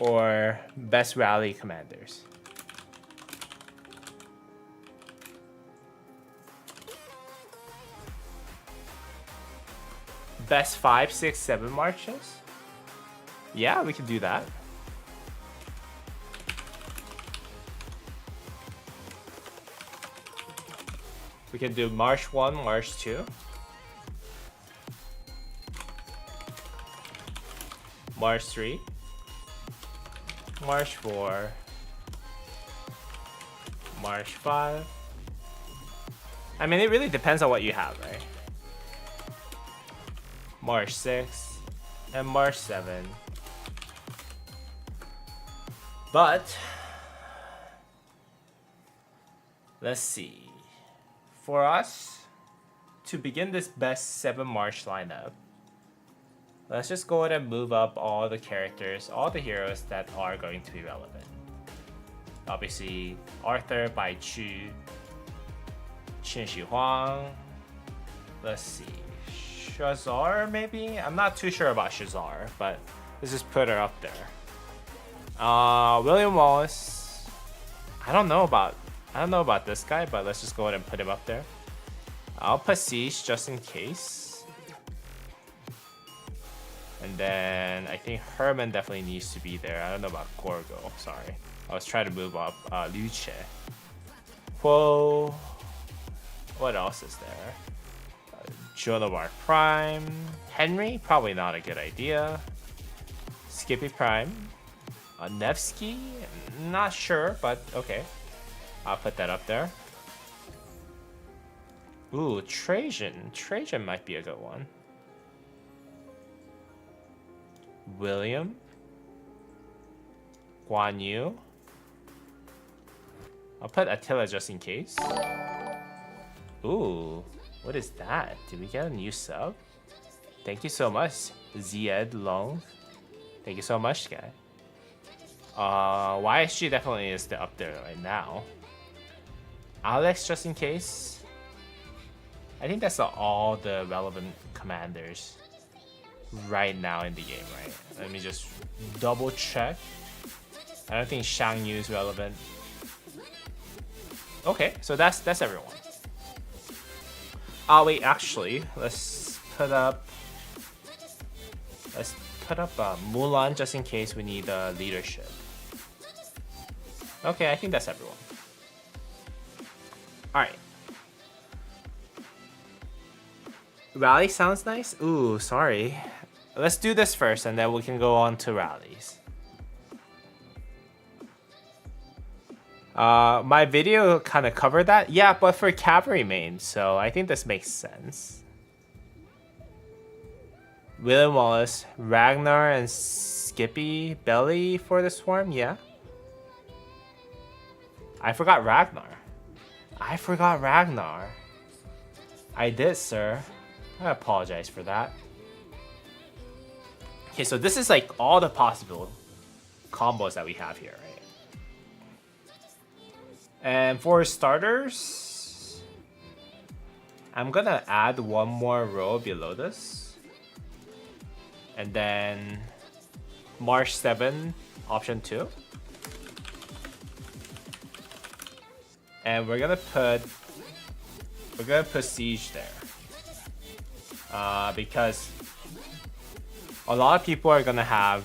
or best rally commanders. Best 5, 6, 7 marches? Yeah, we can do that. We can do March 1, March 2. March 3. March 4. March 5. I mean, it really depends on what you have, right? March 6 and March 7. But let's see. For us to begin this best 7 March lineup, let's just go ahead and move up all the characters, all the heroes that are going to be relevant. Obviously, Arthur, Bai Chu, Qin Shi Huang. Let's see. Shazar, maybe? I'm not too sure about Shazar, but let's just put her up there. William Wallace. I don't know about this guy, but let's just go ahead and put him up there. I'll put Siege just in case. And then I think Herman definitely needs to be there. I don't know about Gorgo. Sorry. I was trying to move up Luce. Whoa. What else is there? Joan of Arc Prime. Henry? Probably not a good idea. Skippy Prime. Nevsky? Not sure, but okay. I'll put that up there. Ooh, Trajan. Trajan might be a good one. William. Guan Yu. I'll put Attila just in case. Ooh, what is that? Did we get a new sub? Thank you so much, Zied Long. Thank you so much, guy. YSG definitely is up there right now. Alex just in case. I think that's all the relevant commanders right now in the game, right? Let me just double check. I don't think Shang Yu is relevant. Okay, so that's everyone. Oh wait, actually, let's put up Mulan just in case we need leadership. Okay, I think that's everyone. All right. Rally sounds nice. Ooh, sorry. Let's do this first, and then we can go on to rallies. My video kind of covered that. Yeah, but for cavalry main, so I think this makes sense. William Wallace, Ragnar, and Skippy Belly for the swarm, yeah. I forgot Ragnar. I did, sir. I apologize for that. Okay, so this is like all the possible combos that we have here, right? And for starters, I'm gonna add one more row below this. And then March 7, option 2. And we're gonna put siege there. Because a lot of people are gonna have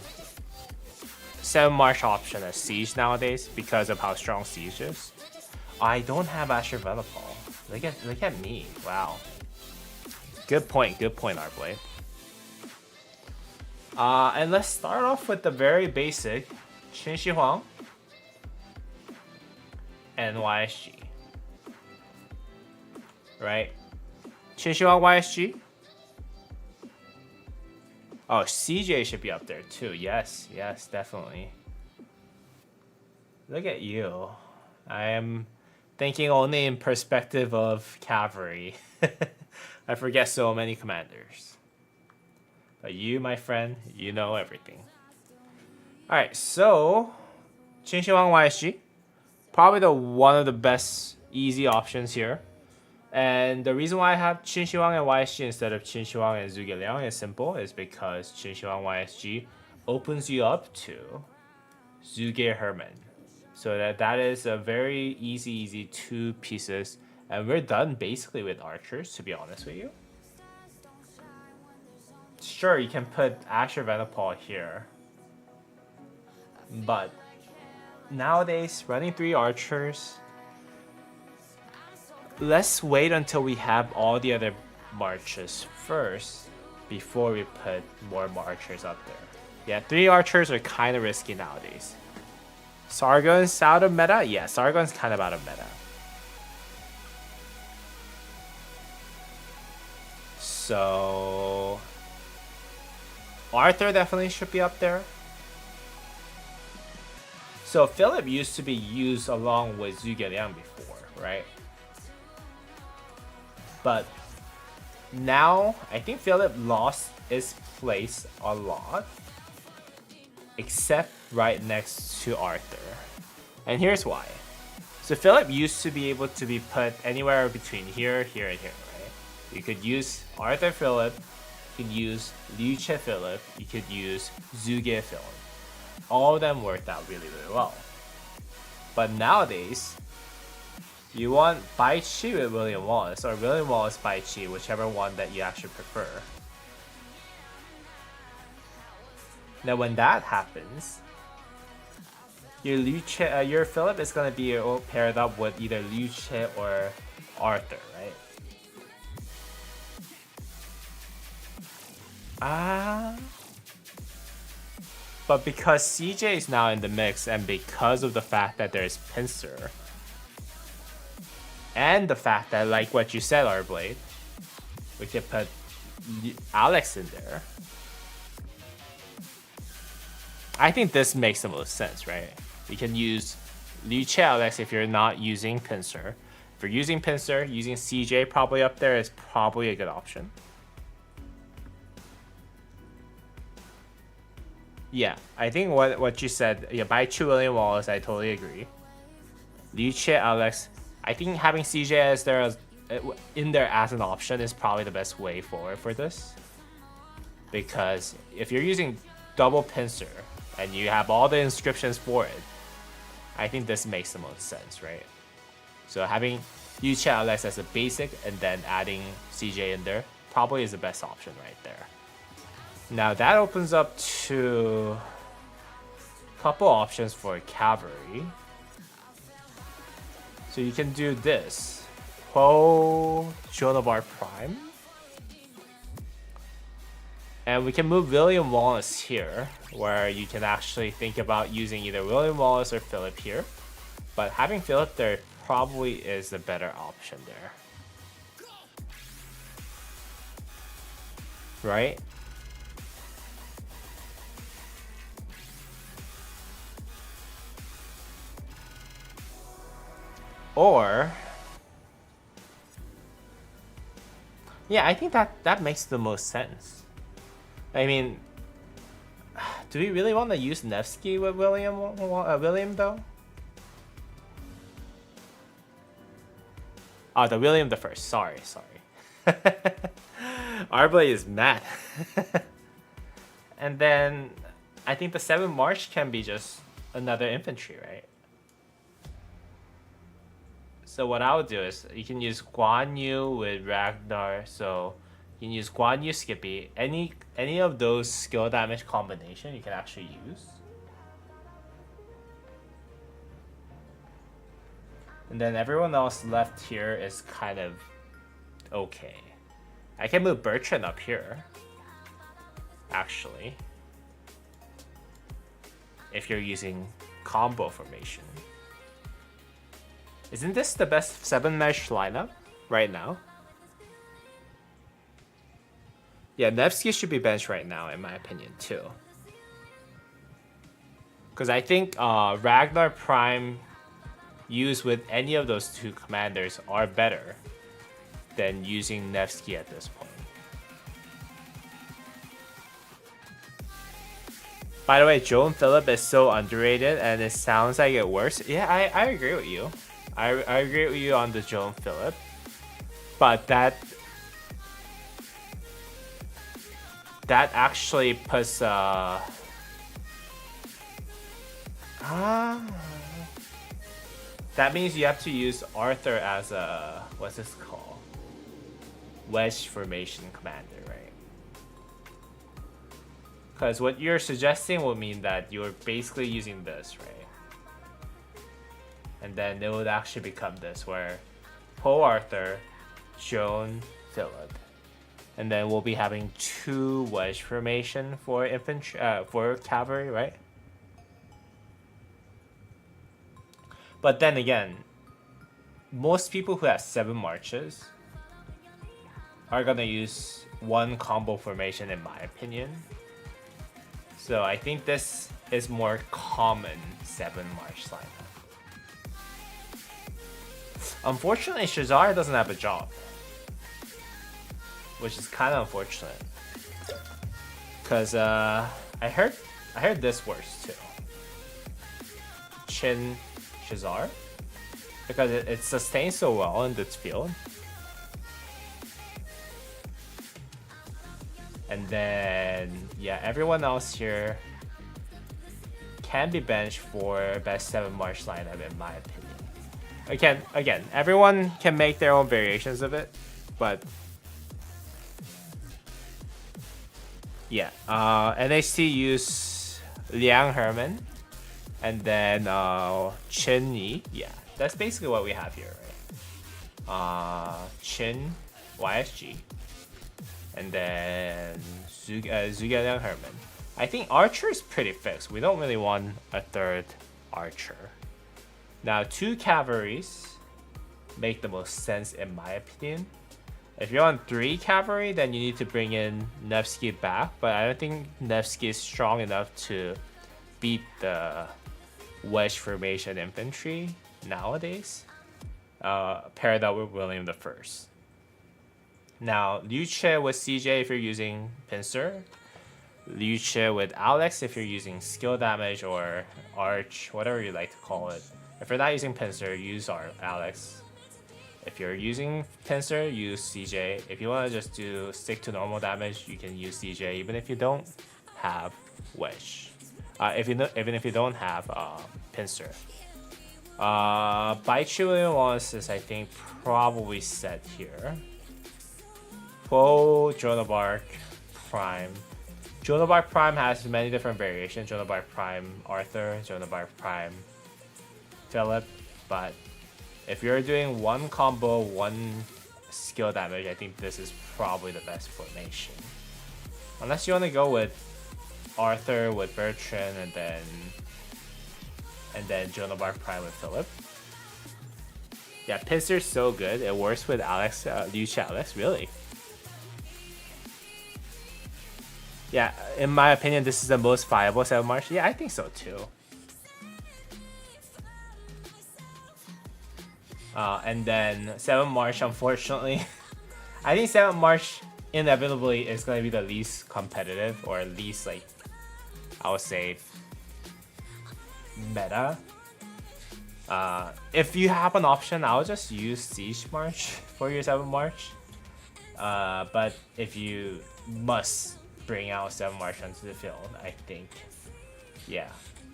7 March option as siege nowadays because of how strong siege is. I don't have Asher Velopal. Look at me. Wow. Good point, Arblade. And let's start off with the very basic Qin Shi Huang and YSG. Right? Qin Shi Huang YSG. Oh, CJ should be up there too. Yes, definitely. Look at you. I am thinking only in perspective of cavalry. I forget so many commanders. But you, my friend, you know everything. Alright, so Qin Shi Huang YSG. Probably one of the best easy options here. And the reason why I have Qin Shi Huang and YSG instead of Qin Shi Huang and Zhuge Liang is simple. Is because Qin Shi Huang YSG opens you up to Zhuge Herman. So that is a very easy 2 pieces. And we're done basically with archers, to be honest with you. Sure, you can put Asher Venipal here. But nowadays, running 3 archers, let's wait until we have all the other marches first before we put more archers up there. Yeah, 3 archers are kind of risky nowadays. Sargon's out of meta? Yeah, Sargon's kind of out of meta. So Arthur definitely should be up there. So Philip used to be used along with Zhuge Liang before, right? But now I think Philip lost his place a lot, except right next to Arthur. And here's why. So Philip used to be able to be put anywhere between here, and here, right? You could use Arthur Philip, you could use Liu Che Philip, you could use Zhuge Philip. All of them worked out really well. But nowadays, you want Bai Chi with William Wallace, or William Wallace Bai Chi, whichever one that you actually prefer. Now when that happens, your Philip is going to be paired up with either Liu Che or Arthur, right? But because CJ is now in the mix, and because of the fact that there's Pincer, and the fact that, like what you said, Arblade, we could put Alex in there. I think this makes the most sense, right? We can use Liu Che Alex if you're not using Pincer. If you're using Pincer, using CJ probably up there is probably a good option. Yeah, I think what you said, yeah, buy 2 William Wallace, I totally agree. Liu Che Alex, I think having CJ as there in there as an option is probably the best way forward for this. Because if you're using double Pincer and you have all the inscriptions for it, I think this makes the most sense, right? So having Liu Che Alex as a basic and then adding CJ in there probably is the best option right there. Now that opens up to a couple options for cavalry. So you can do this. Poe Jonavar Prime. And we can move William Wallace here, where you can actually think about using either William Wallace or Philip here. But having Philip there probably is the better option there. Right? Or... yeah, I think that makes the most sense. I mean, do we really want to use Nevsky with William though? Oh, the William the First. Sorry. Arblay is mad. And then I think the 7 March can be just another infantry, right? So what I would do is you can use Guan Yu with Ragnar. So you can use Guan Yu Skippy. Any of those skill damage combination you can actually use. And then everyone else left here is kind of okay. I can move Bertrand up here, actually, if you're using combo formation. Isn't this the best 7 mesh lineup right now? Yeah, Nevsky should be benched right now, in my opinion, too. Because I think Ragnar Prime used with any of those 2 commanders are better than using Nevsky at this point. By the way, Joan Phillip is so underrated and it sounds like it works. Yeah, I agree with you. I agree with you on the Joan Phillip. But that actually puts that means you have to use Arthur as a, what's this called? Wedge formation commander, right? Because what you're suggesting would mean that you're basically using this, right? And then it would actually become this, where Poe Arthur, Joan Phillip, and then we'll be having 2 wedge formation for infantry, for cavalry, right? But then again, most people who have 7 marches are gonna use 1 combo formation, in my opinion. So I think this is more common 7 march lineup. Unfortunately, Shazar doesn't have a job, which is kind of unfortunate. Cause I heard this works too. Chin Shazar, because it sustains so well in this field. And then yeah, everyone else here can be benched for best 7 March lineup, in my opinion. Again, everyone can make their own variations of it, but yeah, NHT use Liang Herman, and then Chen Yi. Yeah, that's basically what we have here, right? Chen YSG, and then Zhuge Liang Herman. I think Archer is pretty fixed. We don't really want a 3rd Archer. Now, 2 cavalries make the most sense, in my opinion. If you're on 3 cavalry, then you need to bring in Nevsky back, but I don't think Nevsky is strong enough to beat the wedge formation infantry nowadays. Pair that with William the First. Now, Liu Che with CJ if you're using pincer. Liu Che with Alex if you're using skill damage or arch, whatever you like to call it. If you're not using pincer, use Alex. If you're using pincer, use CJ. If you want to just stick to normal damage, you can use CJ even if you don't have wedge. Even if you don't have pincer. Baichu William Wallace is I think probably set here. Poe, Joan of Arc, Prime. Joan of Arc Prime has many different variations. Joan of Arc Prime Arthur, Joan of Arc Prime Philip, but if you're doing one combo, one skill damage, I think this is probably the best formation. Unless you want to go with Arthur with Bertrand and then Joan of Arc Prime with Philip. Yeah, Pincer's so good. It works with Alex, Liu Che Alex, really. Yeah, in my opinion, this is the most viable 7 March. Yeah, I think so too. And then 7 March, unfortunately, I think 7 March inevitably is going to be the least competitive, or at least, like, I would say, meta. If you have an option, I'll just use Siege March for your 7 March. But if you must bring out 7 March onto the field, I think, yeah,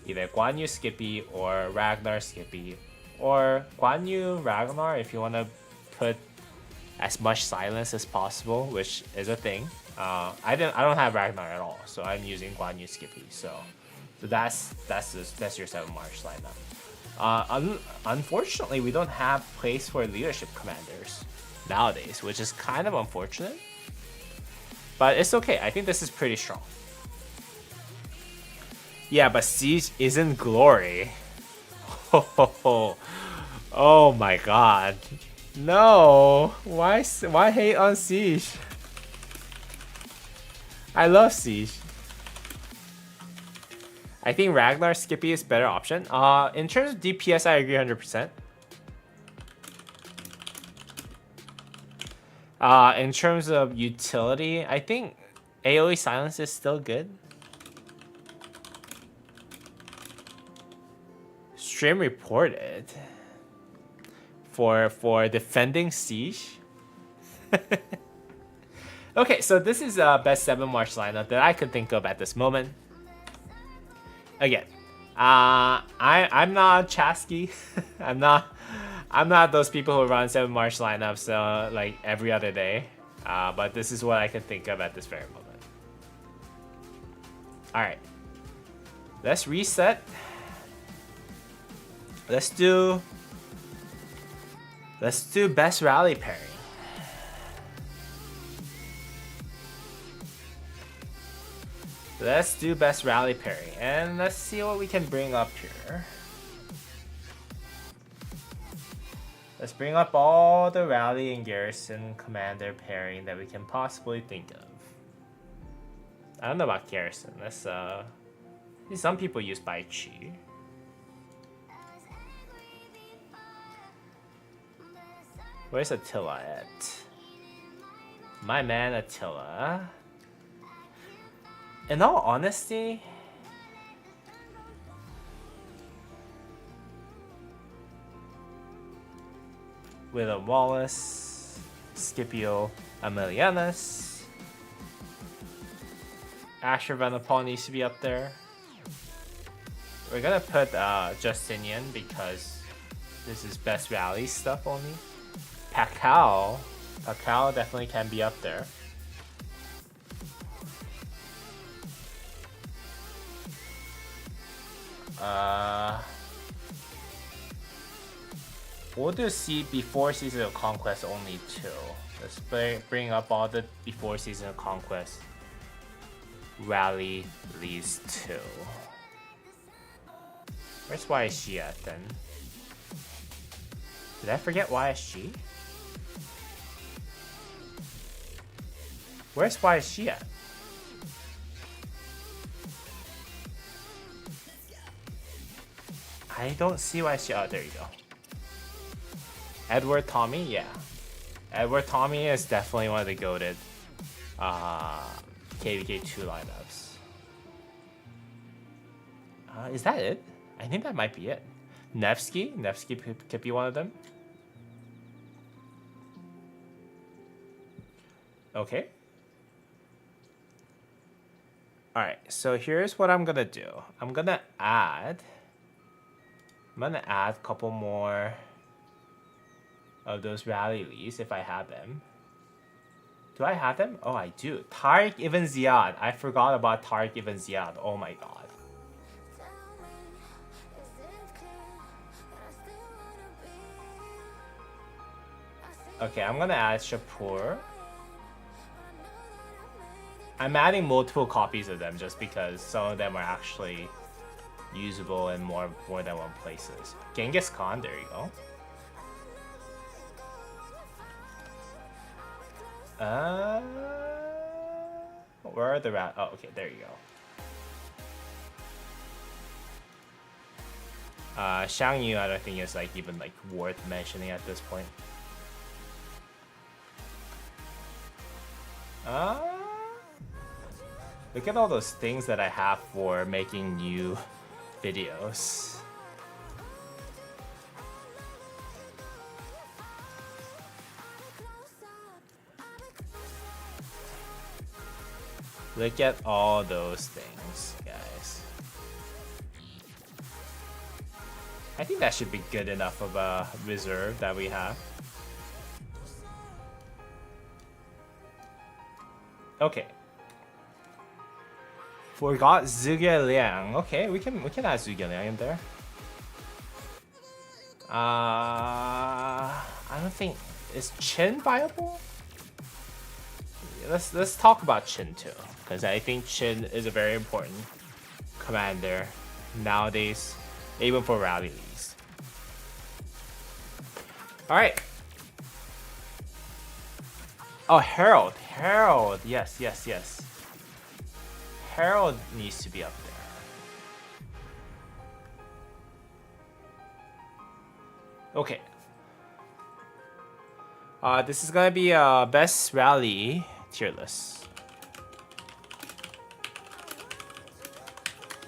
either Guan Yu Skippy or Ragnar Skippy, or Guan Yu Ragnar if you want to put as much silence as possible, which is a thing. I don't have Ragnar at all, so I'm using Guan Yu Skippy. So that's your 7 March lineup. Unfortunately, we don't have place for leadership commanders nowadays, which is kind of unfortunate. But it's okay. I think this is pretty strong. Yeah, but Siege isn't glory. Oh my god. No. Why hate on Siege? I love Siege. I think Ragnar Skippy is a better option. In terms of DPS, I agree 100%. In terms of utility, I think AoE silence is still good. Stream reported for defending Siege. Okay, so this is best 7 March lineup that I could think of at this moment. Again, I'm not Chasky. I'm not those people who run 7 March lineups like every other day. But this is what I can think of at this very moment. Alright. Let's reset. Let's do best rally pairing. Let's do best rally pairing, and let's see what we can bring up here. Let's bring up all the rally and garrison commander pairing that we can possibly think of. I don't know about garrison. Let's some people use Bai Chi. Where's Attila at? My man Attila. In all honesty, William Wallace, Scipio Aemilianus, Asher Vanderpool needs to be up there. We're gonna put Justinian because this is best rally stuff only. Pakal definitely can be up there. We'll do before Season of Conquest only 2. Let's bring up all the before Season of Conquest rally leads 2. Where's YSG at then? Did I forget YSG? Where's YSG at? I don't see why she. Oh, there you go. Edward Tommy, yeah. Edward Tommy is definitely one of the goated KVK 2 lineups. Is that it? I think that might be it. Nevsky could be one of them. Okay. Alright, so here's what I'm gonna do. I'm gonna add a couple more of those rally leads if I have them. Do I have them? Oh, I do. Tariq Ibn Ziyad. I forgot about Tariq Ibn Ziyad. Oh my god. Okay, I'm gonna add Shapur. I'm adding multiple copies of them just because some of them are actually usable in more than one places. Genghis Khan, there you go. Where are the oh, okay, there you go. Xiang Yu, I don't think is like even like worth mentioning at this point. Look at all those things that I have for making new videos. Look at all those things, guys. I think that should be good enough of a reserve that we have. Okay. Forgot Zhuge Liang. Okay, we can add Zhuge Liang in there. I don't think is Chen viable? Let's talk about Chen too, because I think Chen is a very important commander nowadays, even for rally leagues. All right. Oh, Harold, yes. Harold needs to be up there. Okay. This is gonna be best rally tier list.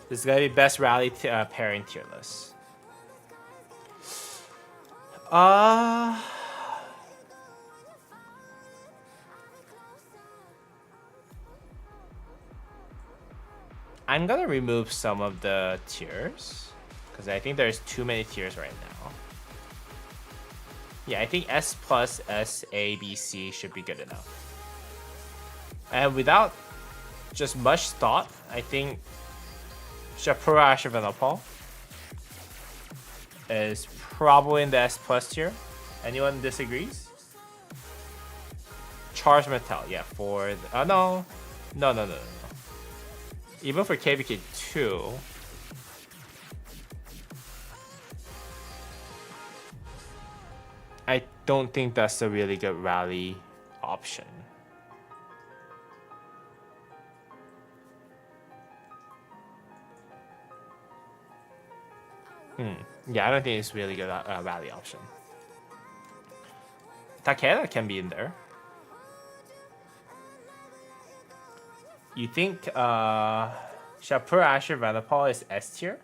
This is gonna be best rally pairing tier list. I'm gonna remove some of the tiers because I think there's too many tiers right now. Yeah, I think S plus S, A, B, C should be good enough. And without just much thought, I think Shapura Ashurbanipal is probably in the S plus tier. Anyone disagrees? Charles Mattel, yeah, for no. Even for KVK 2, I don't think that's a really good rally option. Yeah, I don't think it's really good rally option. Takeda can be in there. You think Shapur Ashurbanipal is S tier?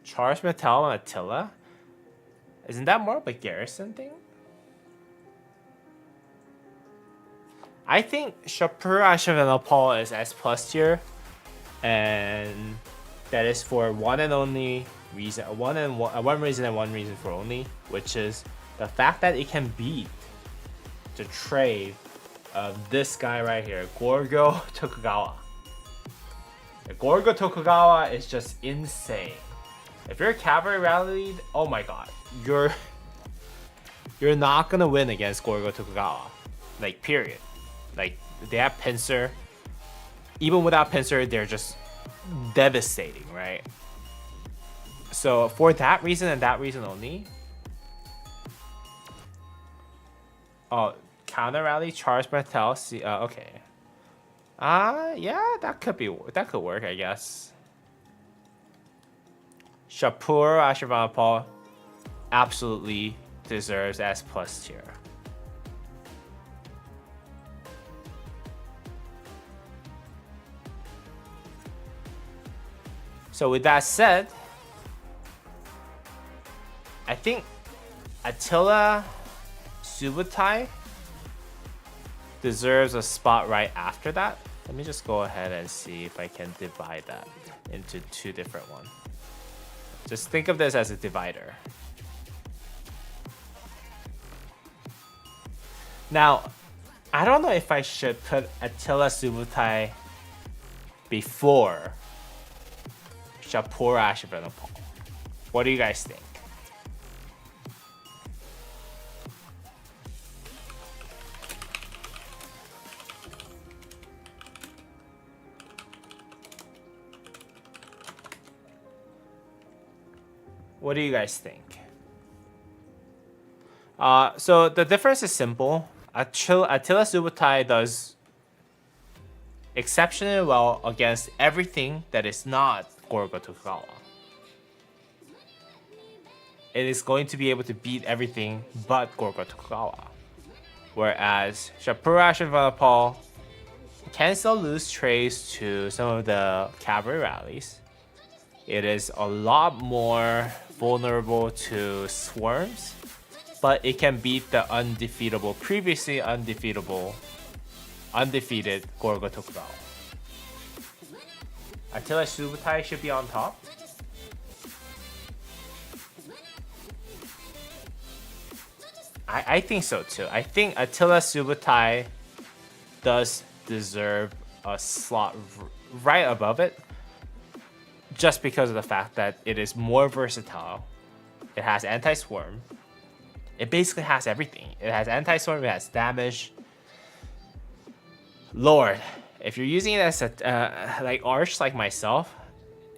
Charge Mattel and Attila? Isn't that more of a Garrison thing? I think Shapur Ashurbanipal is S plus tier, and that is for one reason and one reason for only, which is the fact that it can beat the trade of this guy right here, Gorgo Tokugawa. The Gorgo Tokugawa is just insane. If you're a cavalry rally lead, oh my god, you're not gonna win against Gorgo Tokugawa, like period. Like they have pincer. Even without pincer, they're just devastating, right? So for that reason and that reason only, Counter rally, charge Martel. See, okay. Yeah, that could work, I guess. Shapur Ashurbanipal absolutely deserves S+ tier. So with that said, I think Attila Subutai deserves a spot right after that. Let me just go ahead and see if I can divide that into two different ones. Just think of this as a divider. Now, I don't know if I should put Attila Subutai before Shapur Ashurbanipal. What do you guys think? What do you guys think? So the difference is simple. Attila Subutai does exceptionally well against everything that is not Gorgo Tokugawa. It is going to be able to beat everything but Gorgo Tokugawa. Whereas Shapur Ashurbanipal can still lose trays to some of the cavalry rallies. It is a lot more vulnerable to swarms, but it can beat the previously undefeated Gorgo Tokugawa. Attila Subutai should be on top. I think so too. I think Attila Subutai does deserve a slot right above it, just because of the fact that it is more versatile. It has anti-swarm. It basically has everything. It has anti-swarm, it has damage. Lord, if you're using it as a like Arch like myself,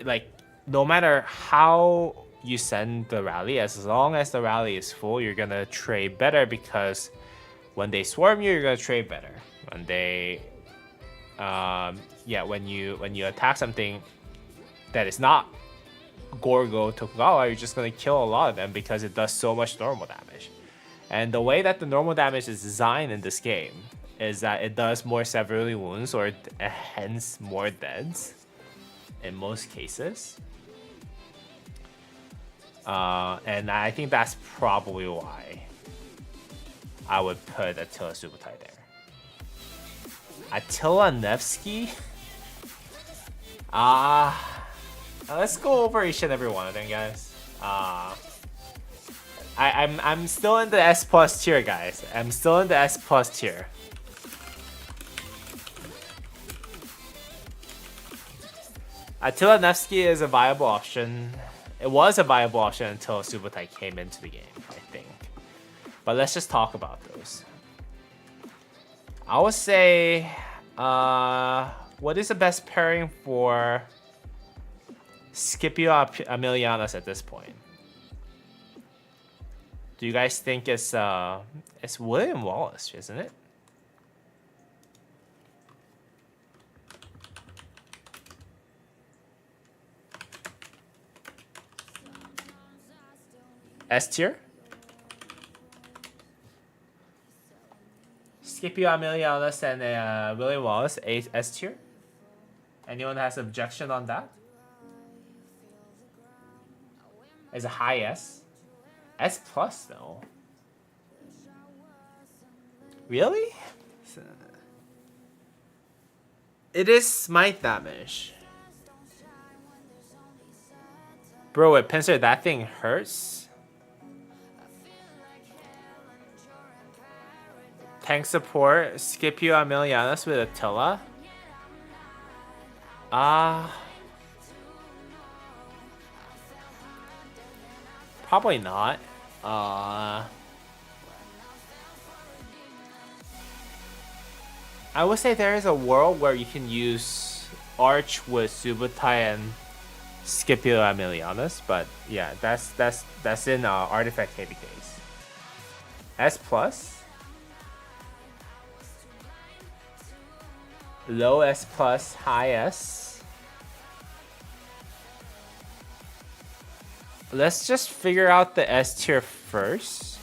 like no matter how you send the rally, as long as the rally is full, you're gonna trade better, because when they swarm you, you're gonna trade better. When they when you attack something that is not Gorgo Tokugawa, you're just gonna kill a lot of them because it does so much normal damage. And the way that the normal damage is designed in this game is that it does more severely wounds, or hence more deaths in most cases. And I think that's probably why I would put Attila Subutai there. Attila Nevsky? Let's go over each and every one of them, guys. I'm still in the S+ tier, guys. I'm still in the S+ tier. Attila Nevsky is a viable option. It was a viable option until Subutai came into the game, I think. But let's just talk about those. I would say, what is the best pairing for Scipio Aemilianus at this point? Do you guys think it's William Wallace, isn't it? S tier? Scipio Aemilianus and William Wallace, S tier? Anyone has objection on that? It's a high S. S+ though. Really? It is smite damage. Bro, with Pincer, that thing hurts. Tank support, Scipio Aemilianus with Attila. Probably not. I would say there is a world where you can use Arch with Subutai and Scipio Aemilianus, but yeah, that's in Artifact KVKs. S+. Low S plus, high S. Let's just figure out the S tier first.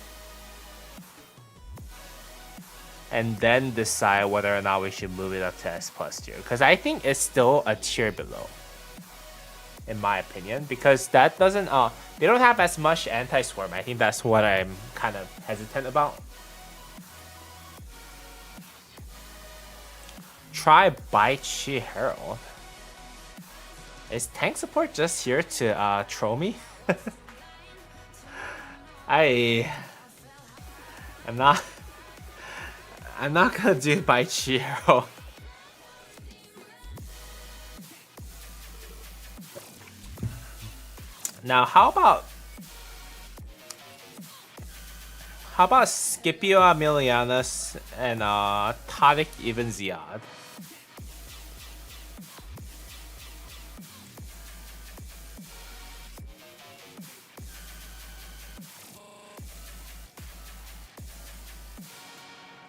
And then decide whether or not we should move it up to S plus tier. Because I think it's still a tier below. In my opinion. Because that doesn't, they don't have as much anti-swarm. I think that's what I'm kind of hesitant about. Try Baichi Herald. Is tank support just here to troll me? I'm not gonna do Baichi Herald. Now how about Scipio Aemilianus and Tariq Ibn Ziyad?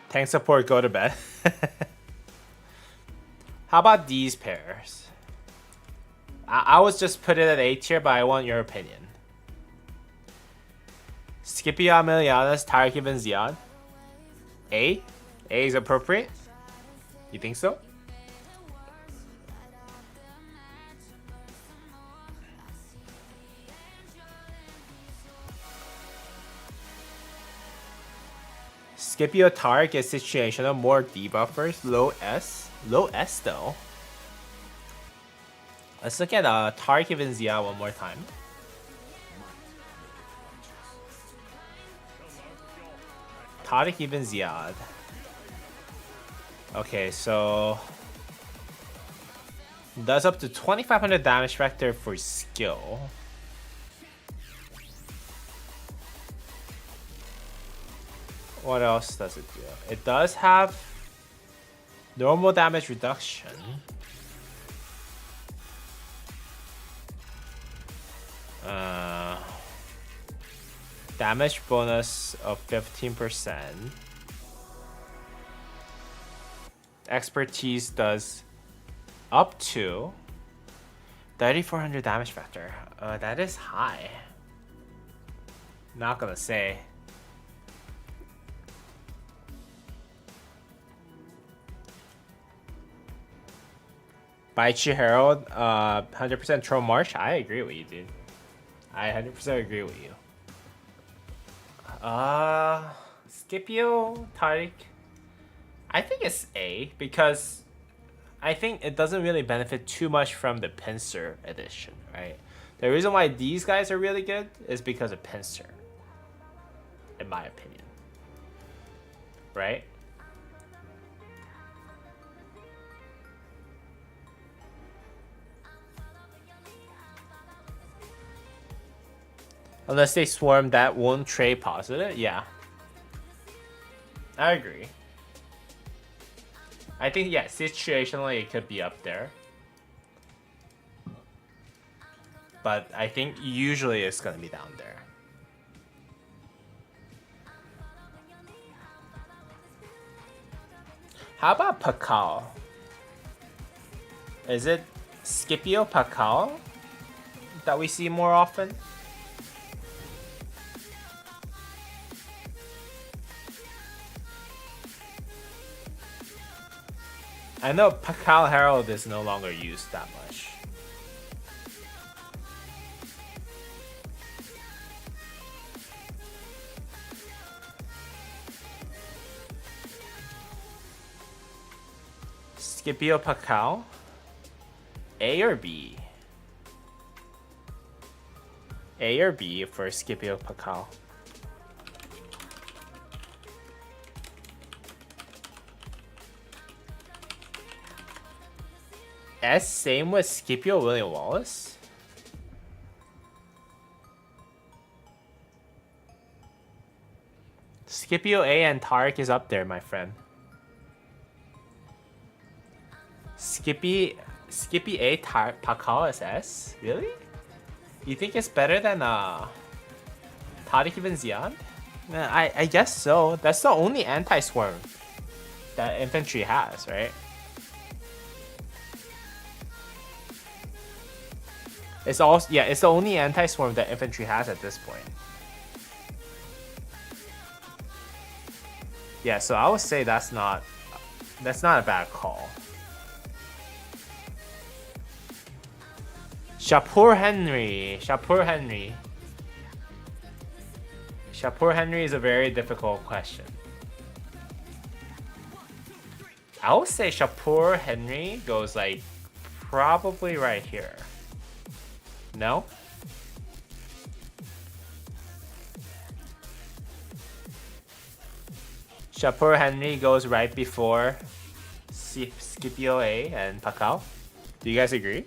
Tank support, go to bed. How about these pairs? I was just put it at A tier, but I want your opinion. Scipio Aemilianus, Tariq Ibn Ziyad. A? A is appropriate? You think so? Scipio Tariq is situational, more debuffers, low S. Low S though. Let's look at Tariq Ibn Ziyad one more time. Tariq Ibn Ziyad. Okay, so does up to 2500 damage factor for skill. What else does it do? It does have normal damage reduction. Damage bonus of 15%. Expertise does up to 3400 damage factor. That is high. Not gonna say. Baichi Herald, 100% Troll Marsh. I agree with you, dude. I 100% agree with you. Scipio, Tariq. I think it's A because I think it doesn't really benefit too much from the pincer edition, right? The reason why these guys are really good is because of pincer, in my opinion. Right? Unless they swarm, that won't trade positive. Yeah. I agree. I think, yeah, situationally it could be up there. But I think usually it's going to be down there. How about Pakal? Is it Scipio Pakal that we see more often? I know Pakal Herald is no longer used that much. Scipio Pakal? A or B? A or B for Scipio Pakal? S, same with Scipio William Wallace. Scipio A and Tariq is up there, my friend. Skippy A, Pakal is S? Really? You think it's better than Tariq Ibn Ziyad? I guess so. That's the only anti-swarm that infantry has, right? It's also, yeah, it's the only anti-swarm that infantry has at this point. Yeah, so I would say that's not a bad call. Shapur Henry. Shapur Henry. Shapur Henry is a very difficult question. I would say Shapur Henry goes like probably right here. No? Shapur Henry goes right before Scipio A and Pacquiao. Do you guys agree?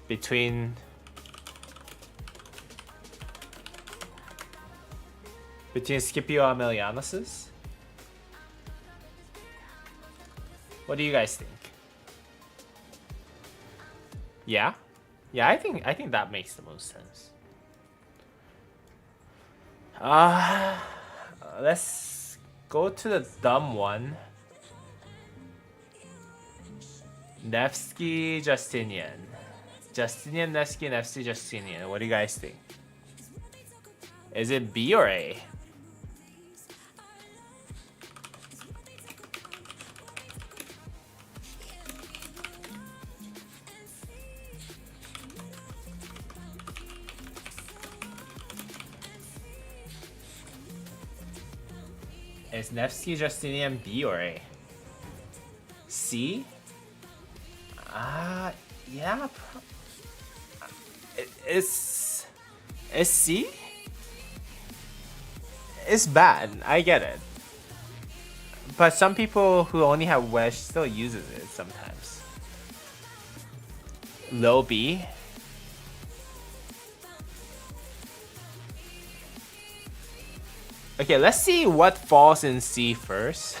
Between Scipio Emilianus's? What do you guys think? Yeah? Yeah, I think that makes the most sense. Let's go to the dumb one. Nevsky Justinian. Justinian Nevsky, Nevsky Justinian. What do you guys think? Is it B or A? Is Nevsky Justinian B or A? C? Yeah. It's C? It's bad. I get it. But some people who only have wedge still uses it sometimes. Low B? Okay, let's see what falls in C first.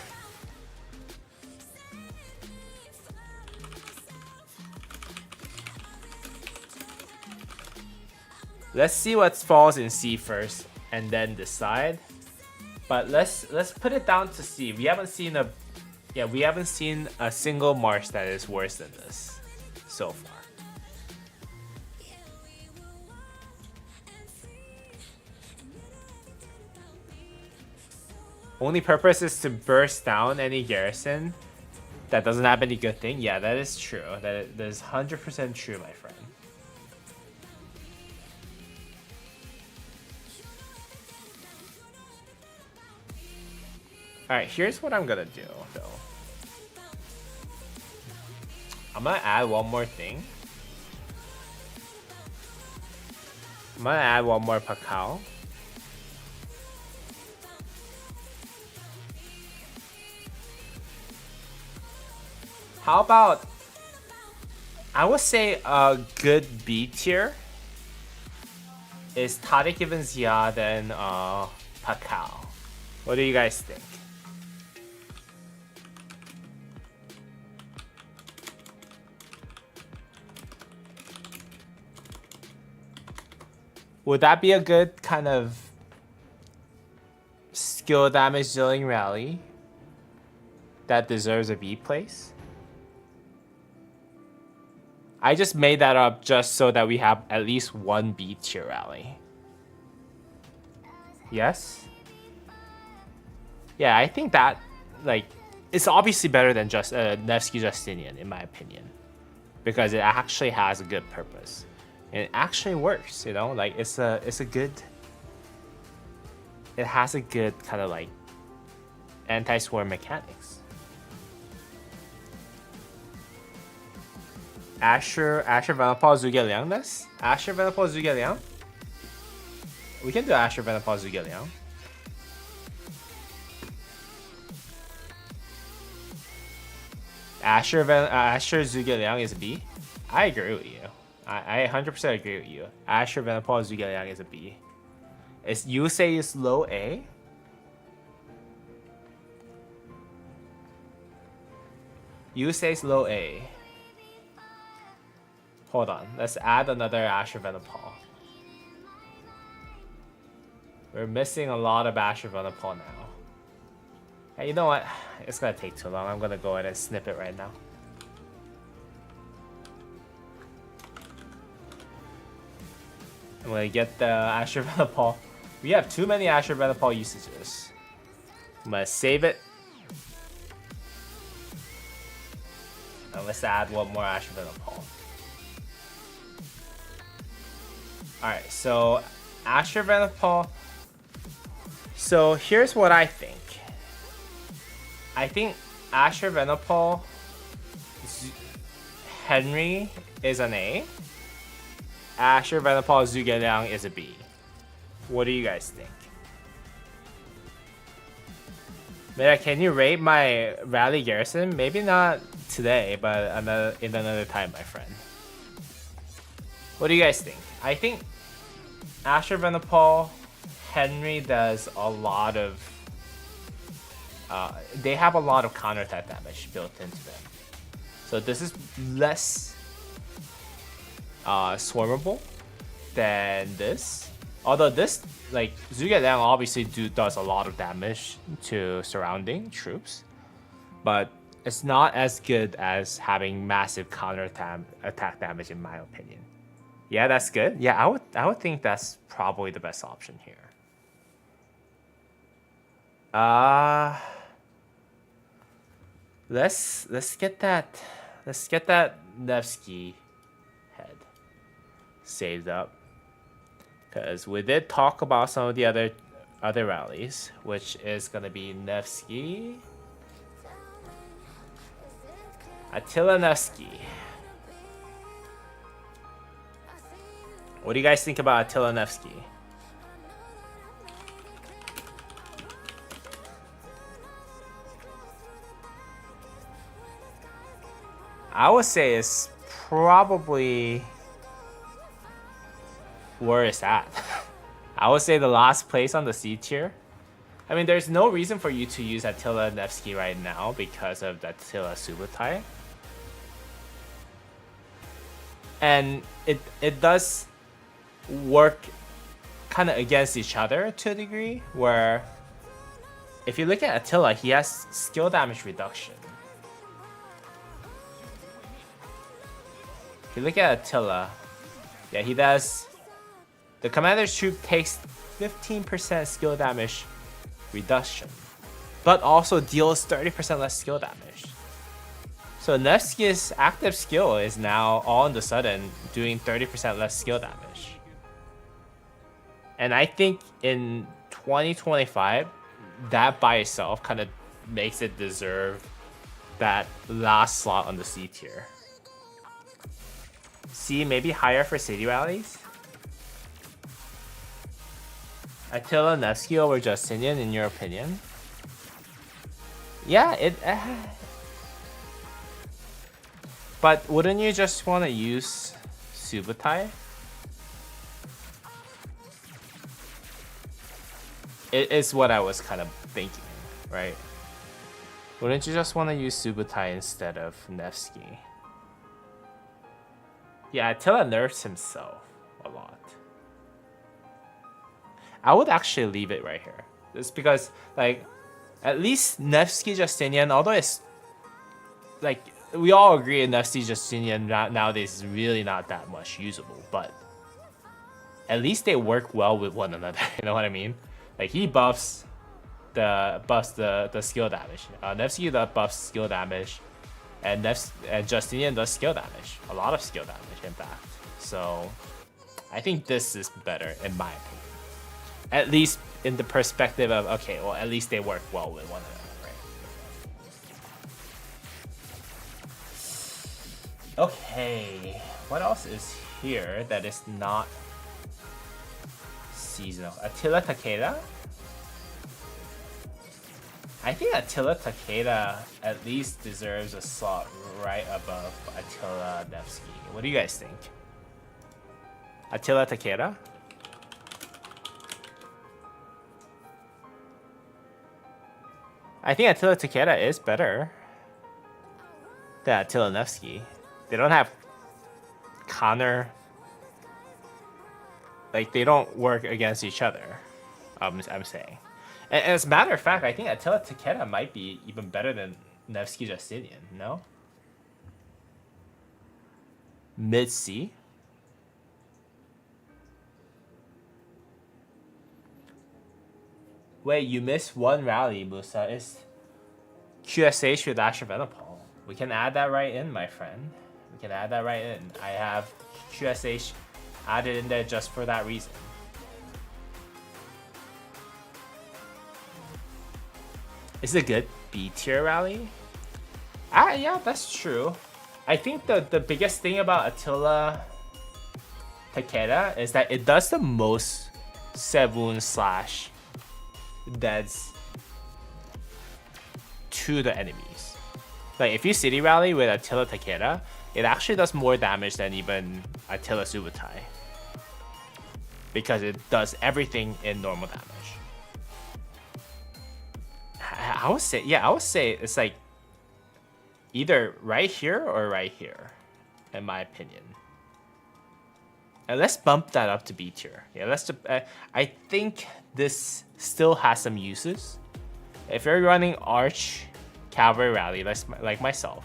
Let's see what falls in C first and then decide. But let's put it down to C. We haven't seen a single march that is worse than this so far. Only purpose is to burst down any garrison that doesn't have any good thing. Yeah, that is true. That is 100% true, my friend. Alright, here's what I'm gonna do, though. I'm gonna add one more thing. I'm gonna add one more Pacquiao. How about, I would say a good B tier is Tariq Ibn Ziyad and Pacquiao. What do you guys think? Would that be a good kind of skill damage dealing rally that deserves a B place? I just made that up just so that we have at least one B tier rally. Yes? Yeah, I think that, like, it's obviously better than just Nevsky Justinian, in my opinion. Because it actually has a good purpose. And it actually works, you know? Like, it's a good... It has a good kind of, like, anti-swarm mechanics. Asher Vanapal Zhuge Liang this? Asher Vanapal Zhuge Liang? We can do Asher Vanapal Zhuge Liang. Asher Zhuge Liang is a B? I agree with you. I 100% agree with you. Asher Vanapal Zhuge Liang is a B. You say it's low A? You say it's low A. Hold on, let's add another Asher Vanapal. We're missing a lot of Asher Venipal now. Hey, you know what? It's gonna take too long. I'm gonna go ahead and snip it right now. I'm gonna get the Asher Venipal. We have too many Asher Venipal usages. I'm gonna save it. And let's add one more Asher Venipal. Alright, so Asher Venipal. So here's what I think. I think Asher Venipal Henry is an A. Asher Venipal Zhuge is a B. What do you guys think? Mira, can you rate my Rally Garrison? Maybe not today, but in another time, my friend. What do you guys think? I think Asher Venipal Henry does a lot of... they have a lot of counter attack damage built into them. So this is less swarmable than this. Although this, like, Zhuge Liang obviously does a lot of damage to surrounding troops. But it's not as good as having massive counter attack damage in my opinion. Yeah, that's good. Yeah, I would think that's probably the best option here. Let's get that Nevsky head saved up, because we did talk about some of the other rallies, which is gonna be Nevsky, Attila Nevsky. What do you guys think about Attila Nevsky? I would say it's probably where it's at. I would say the last place on the C tier. I mean, there's no reason for you to use Attila Nevsky right now because of the Attila Subutai. And it does work kind of against each other to a degree, where if you look at Attila, he has skill damage reduction. If you look at Attila, yeah, he does. The commander's troop takes 15% skill damage reduction, but also deals 30% less skill damage. So Nevsky's active skill is now all of a sudden doing 30% less skill damage. And I think in 2025, that by itself kind of makes it deserve that last slot on the C tier. C, maybe higher for city rallies? Attila Nevsky over Justinian, in your opinion? Yeah, but wouldn't you just want to use Subutai? It is what I was kind of thinking, right? Wouldn't you just want to use Subutai instead of Nevsky? Yeah, Attila nerfs himself a lot. I would actually leave it right here. Just because, like, at least Nevsky Justinian, although it's, like, we all agree Nevsky Justinian nowadays is really not that much usable, but at least they work well with one another, you know what I mean? Like, he buffs the skill damage. Nevsky buffs skill damage, and Justinian does skill damage. A lot of skill damage, in fact. So, I think this is better, in my opinion. At least in the perspective of, okay, well, at least they work well with one another, right? Okay, what else is here that is not seasonal? Attila Takeda? I think Attila Takeda at least deserves a slot right above Attila Nevsky. What do you guys think? Attila Takeda? I think Attila Takeda is better than Attila Nevsky. They don't have counter, like, they don't work against each other. I'm saying. And as a matter of fact, I think Attila Takeda might be even better than Nevsky Justinian, no? Mid-C? Wait, you missed one rally, Musa. It's QSH with Asher Venipal. We can add that right in, my friend. We can add that right in. I have QSH added in there just for that reason. Is it a good B-tier rally? Yeah, that's true. I think the biggest thing about Attila Takeda is that it does the most Sevun slash deads to the enemies. Like if you city rally with Attila Takeda, it actually does more damage than even Attila Subutai. Because it does everything in normal damage. I would say it's like either right here or right here, in my opinion. And let's bump that up to B tier. Yeah, I think this still has some uses. If you're running Arch Cavalry Rally, like myself,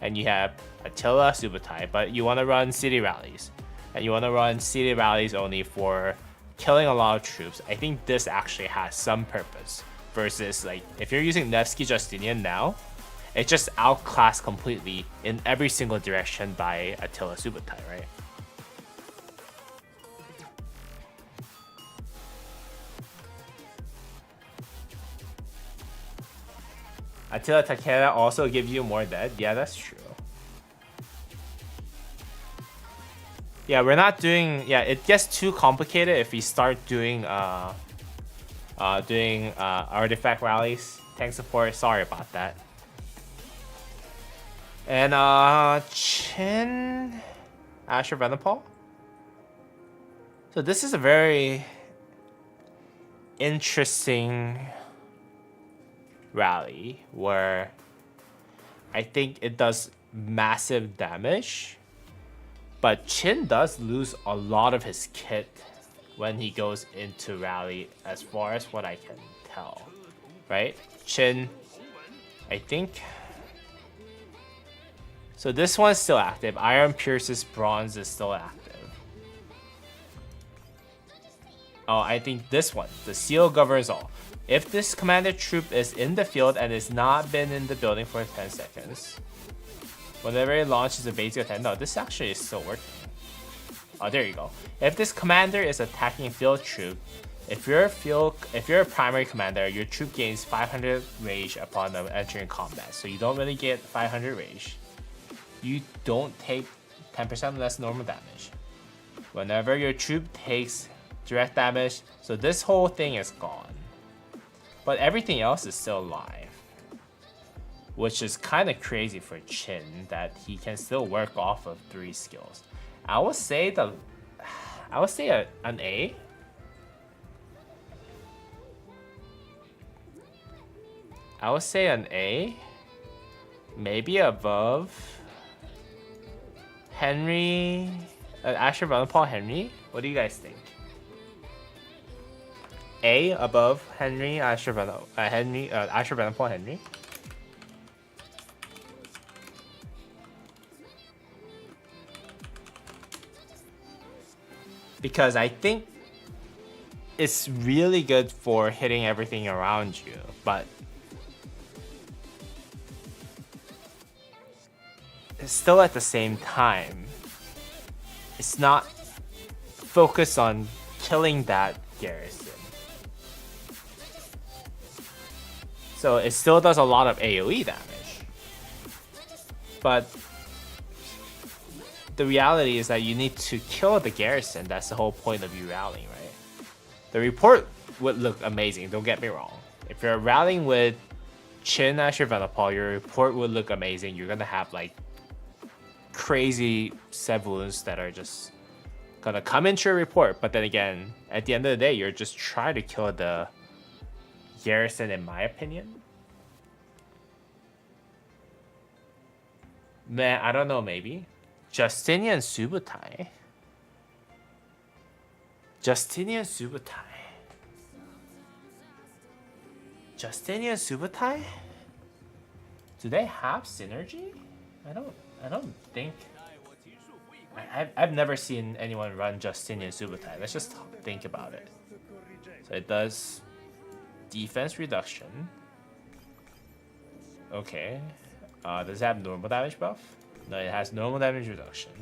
and you have Attila Subutai, but you want to run city rallies, and you want to run city rallies only for killing a lot of troops, I think this actually has some purpose. Versus like if you're using Nevsky Justinian now, it's just outclassed completely in every single direction by Attila Subutai, right? Attila Takeda also gives you more dead. Yeah, that's true. Yeah, we're not doing. Yeah, it gets too complicated if we start doing artifact rallies. Tank support. Sorry about that. And Chin Asher Venipal. So this is a very interesting rally where I think it does massive damage, but Chin does lose a lot of his kit when he goes into rally, as far as what I can tell, right? Chin, I think. So this one's still active. Iron Pierces Bronze is still active. Oh, I think this one, the Seal governs all. If this commander troop is in the field and has not been in the building for 10 seconds, whenever it launches a basic attack, no, this actually is still working. Oh, there you go. If this commander is attacking field troop, if you're a primary commander, your troop gains 500 rage upon them entering combat. So you don't really get 500 rage. You don't take 10% less normal damage. Whenever your troop takes direct damage, so this whole thing is gone. But everything else is still alive. Which is kind of crazy for Chin that he can still work off of 3 skills. I would say an A. I would say an A. Maybe above Henry, Asher Venipal Henry. What do you guys think? A above Henry, Asher Venipal Henry. Because I think it's really good for hitting everything around you, but it's still at the same time, it's not focused on killing that garrison. So it still does a lot of AoE damage. But the reality is that you need to kill the garrison. That's the whole point of you rallying, right? The report would look amazing, don't get me wrong. If you're rallying with Chin Asher Venipal, your report would look amazing. You're gonna have like crazy Sevuns that are just gonna come into your report. But then again, at the end of the day, you're just trying to kill the garrison, in my opinion. Man, I don't know, maybe. Justinian Subutai. Justinian Subutai? Do they have synergy? I don't think. I've never seen anyone run Justinian Subutai. Let's just think about it. So it does defense reduction. Okay. Does it have normal damage buff? No, it has normal damage reduction.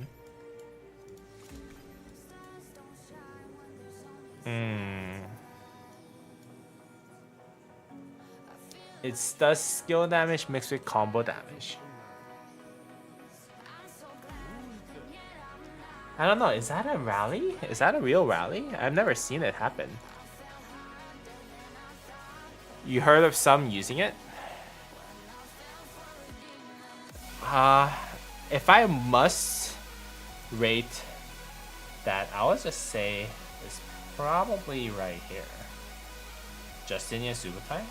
It does skill damage mixed with combo damage. I don't know, is that a rally? Is that a real rally? I've never seen it happen. You heard of some using it? If I must rate that, I would just say it's probably right here. Justinian Subutai?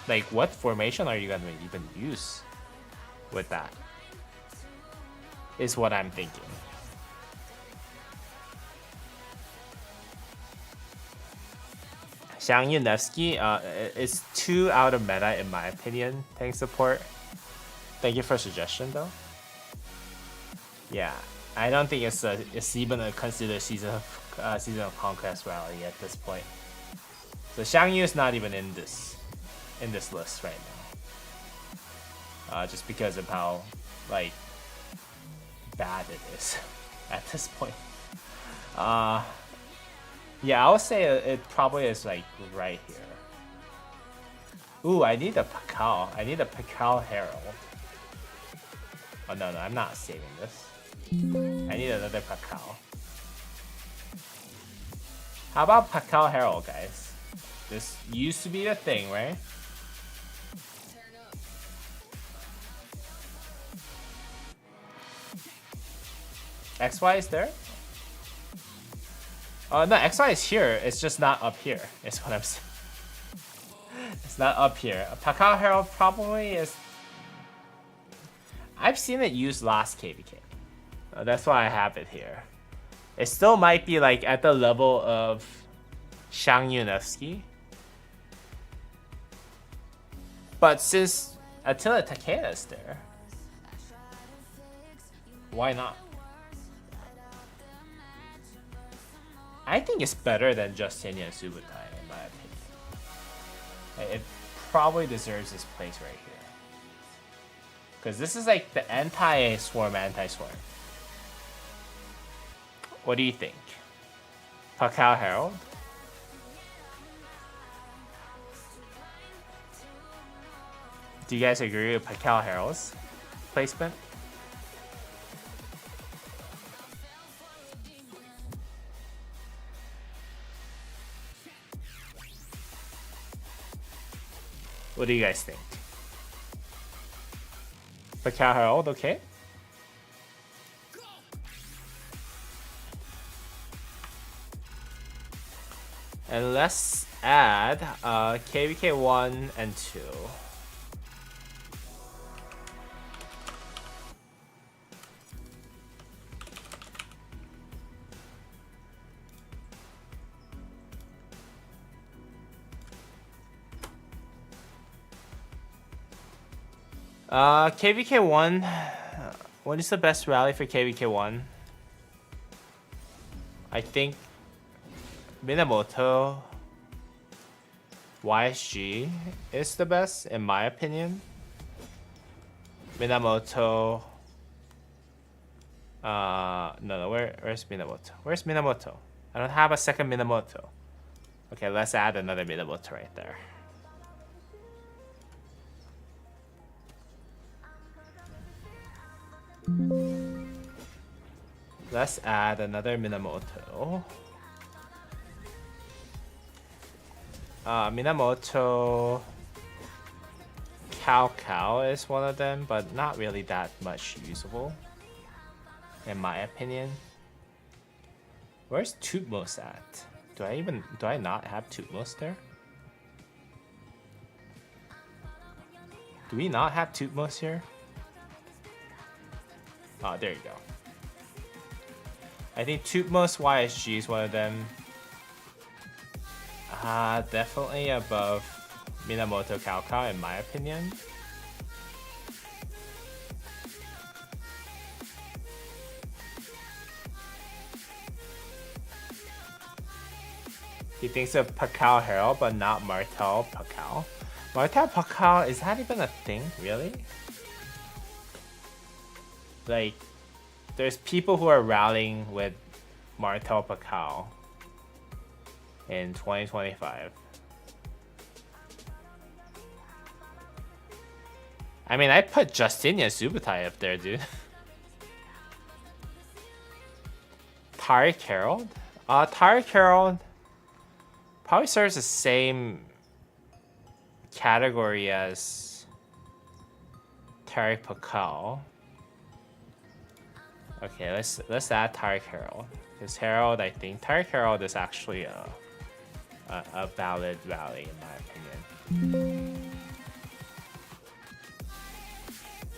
Like, what formation are you gonna even use with that? Is what I'm thinking. Xiangyu Nevsky is too out of meta in my opinion. Thanks support. Thank you for suggestion though. Yeah, I don't think it's even a considered season of conquest rally at this point. So Xiangyu is not even in this list right now. Just because of how like bad it is at this point. Yeah, I would say it probably is like right here. Ooh, I need a Pakal. I need a Pakal Herald. Oh no, I'm not saving this. I need another Pakal. How about Pakal Herald, guys? This used to be the thing, right? XY is there? Oh no, XY is here. It's just not up here. Is what I'm saying. It's not up here. Pakal Herald probably is. I've seen it used last KVK. That's why I have it here. It still might be like at the level of Xiangyu Nevsky. But since Attila Takeda is there, why not? I think it's better than Justinian Subutai in my opinion. It probably deserves this place right here. Because this is like the anti-swarm. What do you think? Pakal Herald? Do you guys agree with Pakal Herald's placement? What do you guys think? Pakal Herald, okay? And let's add KVK 1 and 2. KVK 1. What is the best rally for KVK 1? I think Minamoto YSG is the best in my opinion. Minamoto. No. Where's Minamoto? Where's Minamoto? I don't have a second Minamoto. Okay, let's add another Minamoto right there. Let's add another Minamoto. Minamoto Cao is one of them, but not really that much usable, in my opinion. Where's Tutmos at? Do I not have Tutmos there? Do we not have Tutmos here? Oh, there you go. I think Tutmos YSG is one of them. Definitely above Minamoto Cao Cao, in my opinion. He thinks of Pacquiao Herald, but not Martel Pacquiao. Martel Pacquiao, is that even a thing, really? Like, there's people who are rallying with Martel Pacquiao in 2025. I mean, I put Justinian Subutai up there, dude. Tariq Herald? Tariq Herald probably serves the same category as Tariq Pacquiao. Okay, let's add Tariq Herald. Because Herald, I think Tariq Herald is actually a valid rally in my opinion.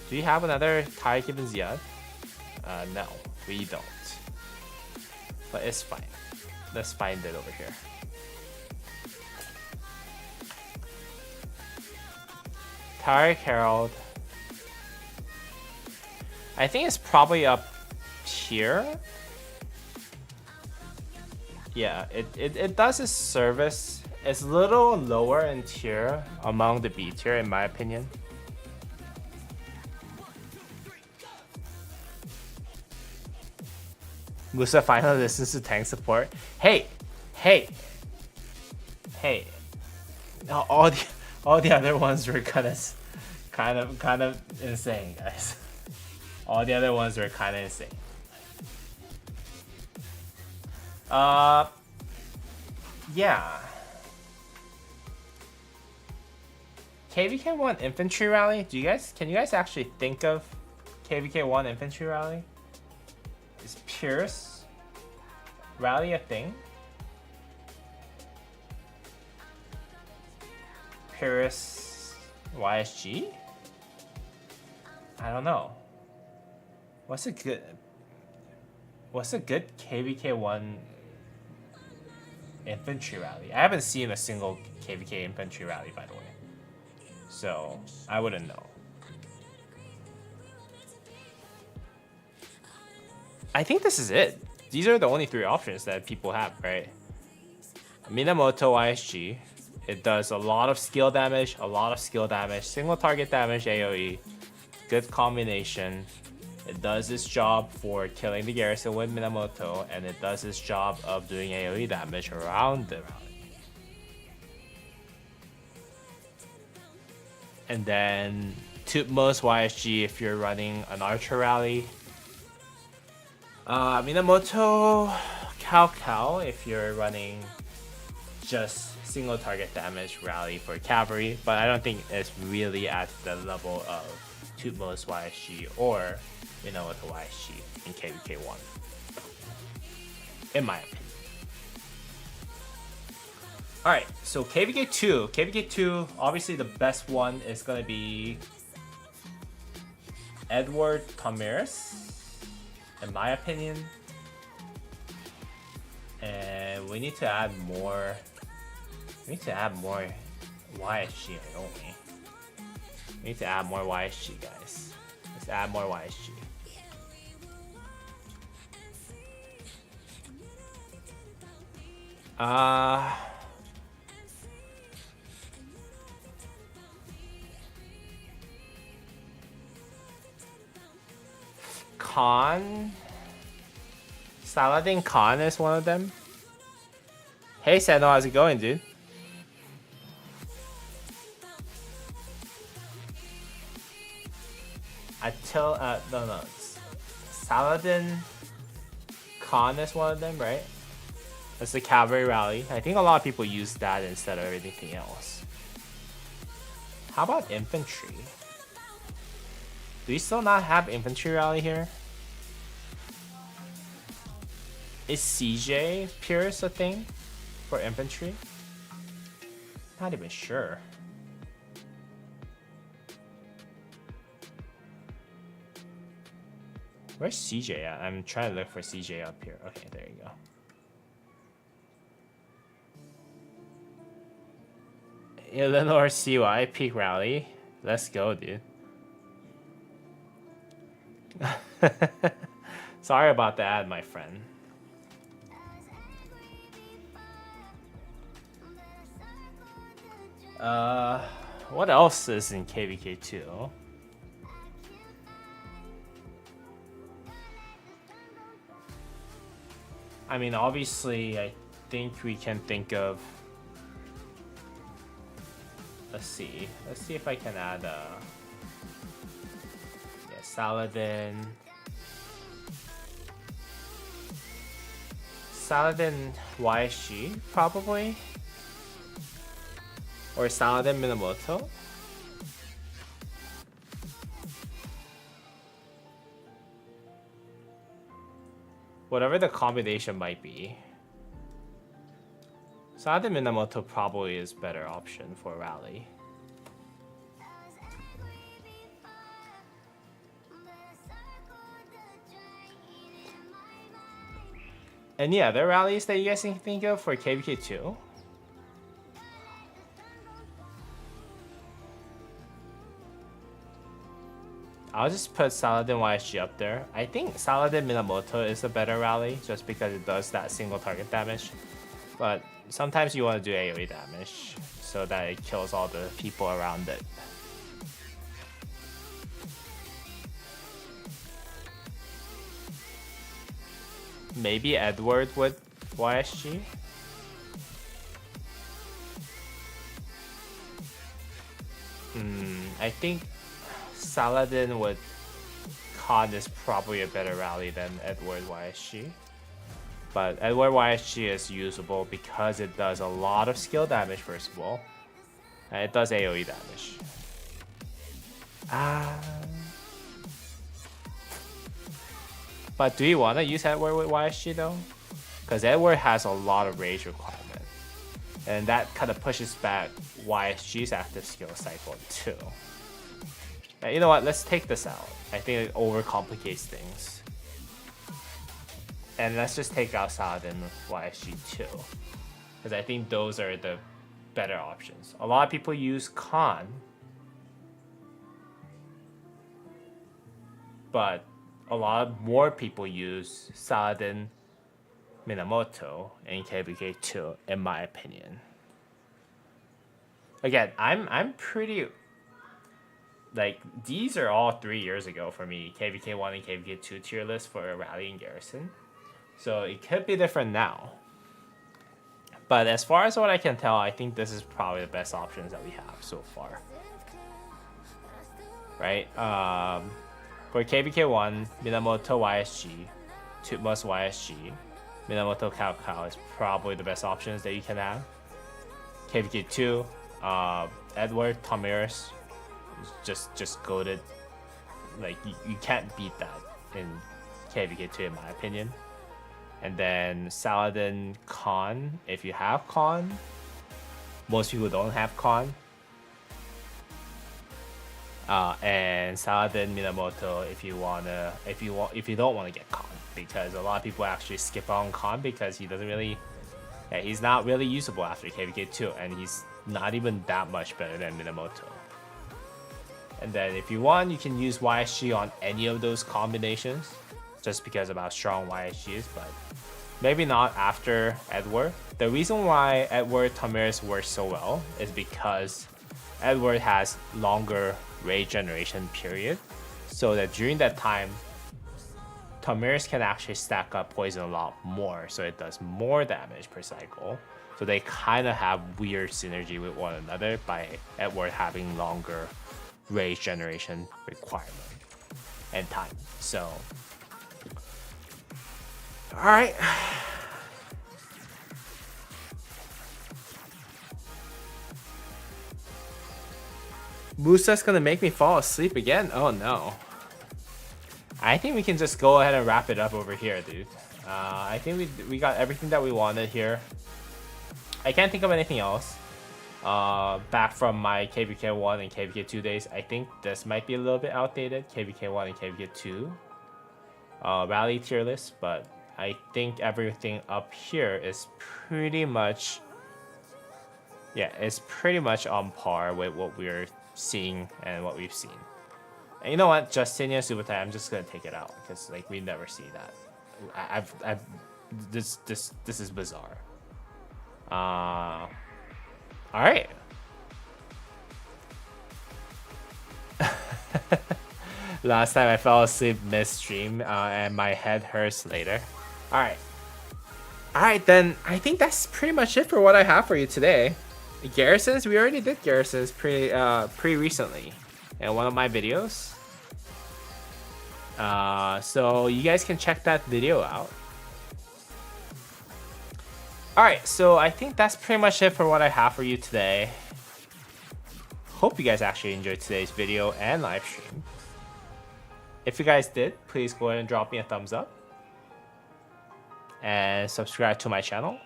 Do you have another Tariq Ibn Ziyad? No, we don't. But it's fine. Let's find it over here. Tariq Herald. I think it's probably up here. Yeah, it does its service. It's a little lower in tier among the B tier in my opinion. Musa finally listens to tank support. Hey. All the other ones were kind of insane, guys. All the other ones were kind of insane. Yeah. KVK 1 infantry rally. Can you guys actually think of KVK 1 infantry rally? Is Pierce rally a thing? Pierce YSG? I don't know. What's a good KVK 1 infantry rally? I haven't seen a single KVK infantry rally, by the way. So I wouldn't know. I think this is it. These are the only 3 options that people have, right? Minamoto YSG. It does a lot of skill damage, single target damage AoE. Good combination. It does its job for killing the garrison with Minamoto, and it does its job of doing AoE damage around the rally. And then Tutmos YSG if you're running an archer rally. Minamoto Cao Cao if you're running just single target damage rally for cavalry, but I don't think it's really at the level of Tutmos YSG or Minamoto YSG in KVK 1, in my opinion. Alright, so KVK 2, obviously the best one is gonna be Edward Tomiris, in my opinion. And we need to add more. We need to add more YSG, don't we? We need to add more YSG, guys. Let's add more YSG. Khan. Saladin Khan is one of them. Hey Seno, how's it going, dude? No. Saladin Khan is one of them, right? That's the cavalry rally. I think a lot of people use that instead of anything else. How about infantry? Do we still not have infantry rally here? Is CJ Pierce a thing for infantry? Not even sure. Where's CJ at? I'm trying to look for CJ up here. Okay, there you go. Eleanor CY peak rally. Let's go, dude. Sorry about the ad, my friend. What else is in KVK2? I mean, obviously, I think we can think of. Let's see. Let's see if I can add Saladin. Saladin YSG, probably. Or Saladin Minamoto. Whatever the combination might be. Saladin Minamoto probably is better option for rally. Any other rallies that you guys can think of for KVK2? I'll just put Saladin YSG up there. I think Saladin Minamoto is a better rally just because it does that single target damage. But sometimes you want to do AoE damage so that it kills all the people around it. Maybe Edward with YSG? I think Saladin with Khan is probably a better rally than Edward YSG. But Edward YSG is usable because it does a lot of skill damage, first of all. And it does AoE damage. But do you want to use Edward with YSG though? Because Edward has a lot of rage requirement. And that kind of pushes back YSG's active skill cycle too. Now, you know what? Let's take this out. I think it overcomplicates things. And let's just take out Saladin YSG too. Because I think those are the better options. A lot of people use Khan. But a lot more people use Saladin Minamoto in KVK2, in my opinion. Again, I'm pretty... Like, these are all 3 years ago for me. KVK1 and KVK2 tier list for a rally and garrison. So it could be different now. But as far as what I can tell, I think this is probably the best options that we have so far. Right? For KVK1, Minamoto YSG, Tutmos YSG, Minamoto Cao Cao is probably the best options that you can have. KVK2, Edward Tomiris, just goated. Like you can't beat that in KVK2 in my opinion. And then Saladin Khan, if you have Khan. Most people don't have Khan. And Saladin Minamoto if you don't want to get Khan, because a lot of people actually skip on Khan because he doesn't really, he's not really usable after KVK2, and he's not even that much better than Minamoto. And then if you want, you can use YSG on any of those combinations, just because of how strong YSG is, but maybe not after Edward. The reason why Edward Tomiris works so well is because Edward has longer rage generation period, so that during that time, Tomiris can actually stack up poison a lot more, so it does more damage per cycle. So they kind of have weird synergy with one another by Edward having longer rage generation requirement and time. So, all right. Musa's gonna make me fall asleep again? Oh no. I think we can just go ahead and wrap it up over here, dude. I think we got everything that we wanted here. I can't think of anything else. Back from my KVK1 and KVK2 days, I think this might be a little bit outdated, KVK1 and KVK2 rally tier list, but I think everything up here is pretty much Yeah, it's pretty much on par with what we're seeing and what we've seen. And you know what, Justinian Super Time, I'm just gonna take it out because like we never see that. I've this is bizarre. All right. Last time I fell asleep mid-stream and my head hurts later. All right. All right, then I think that's pretty much it for what I have for you today. Garrisons, we already did Garrisons pretty recently in one of my videos. So you guys can check that video out. Alright, so I think that's pretty much it for what I have for you today. Hope you guys actually enjoyed today's video and live stream. If you guys did, please go ahead and drop me a thumbs up. And subscribe to my channel.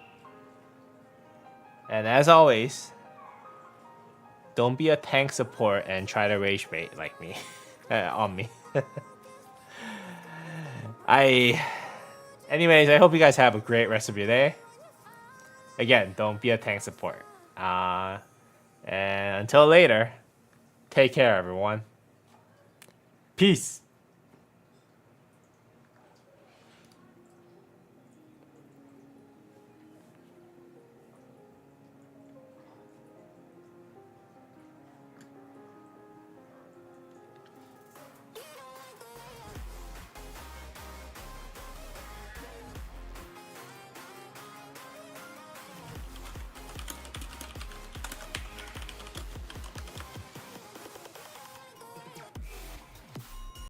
And as always, don't be a tank support and try to rage bait like me. On me. Anyways, I hope you guys have a great rest of your day. Again, don't be a tank support. And until later, take care, everyone. Peace.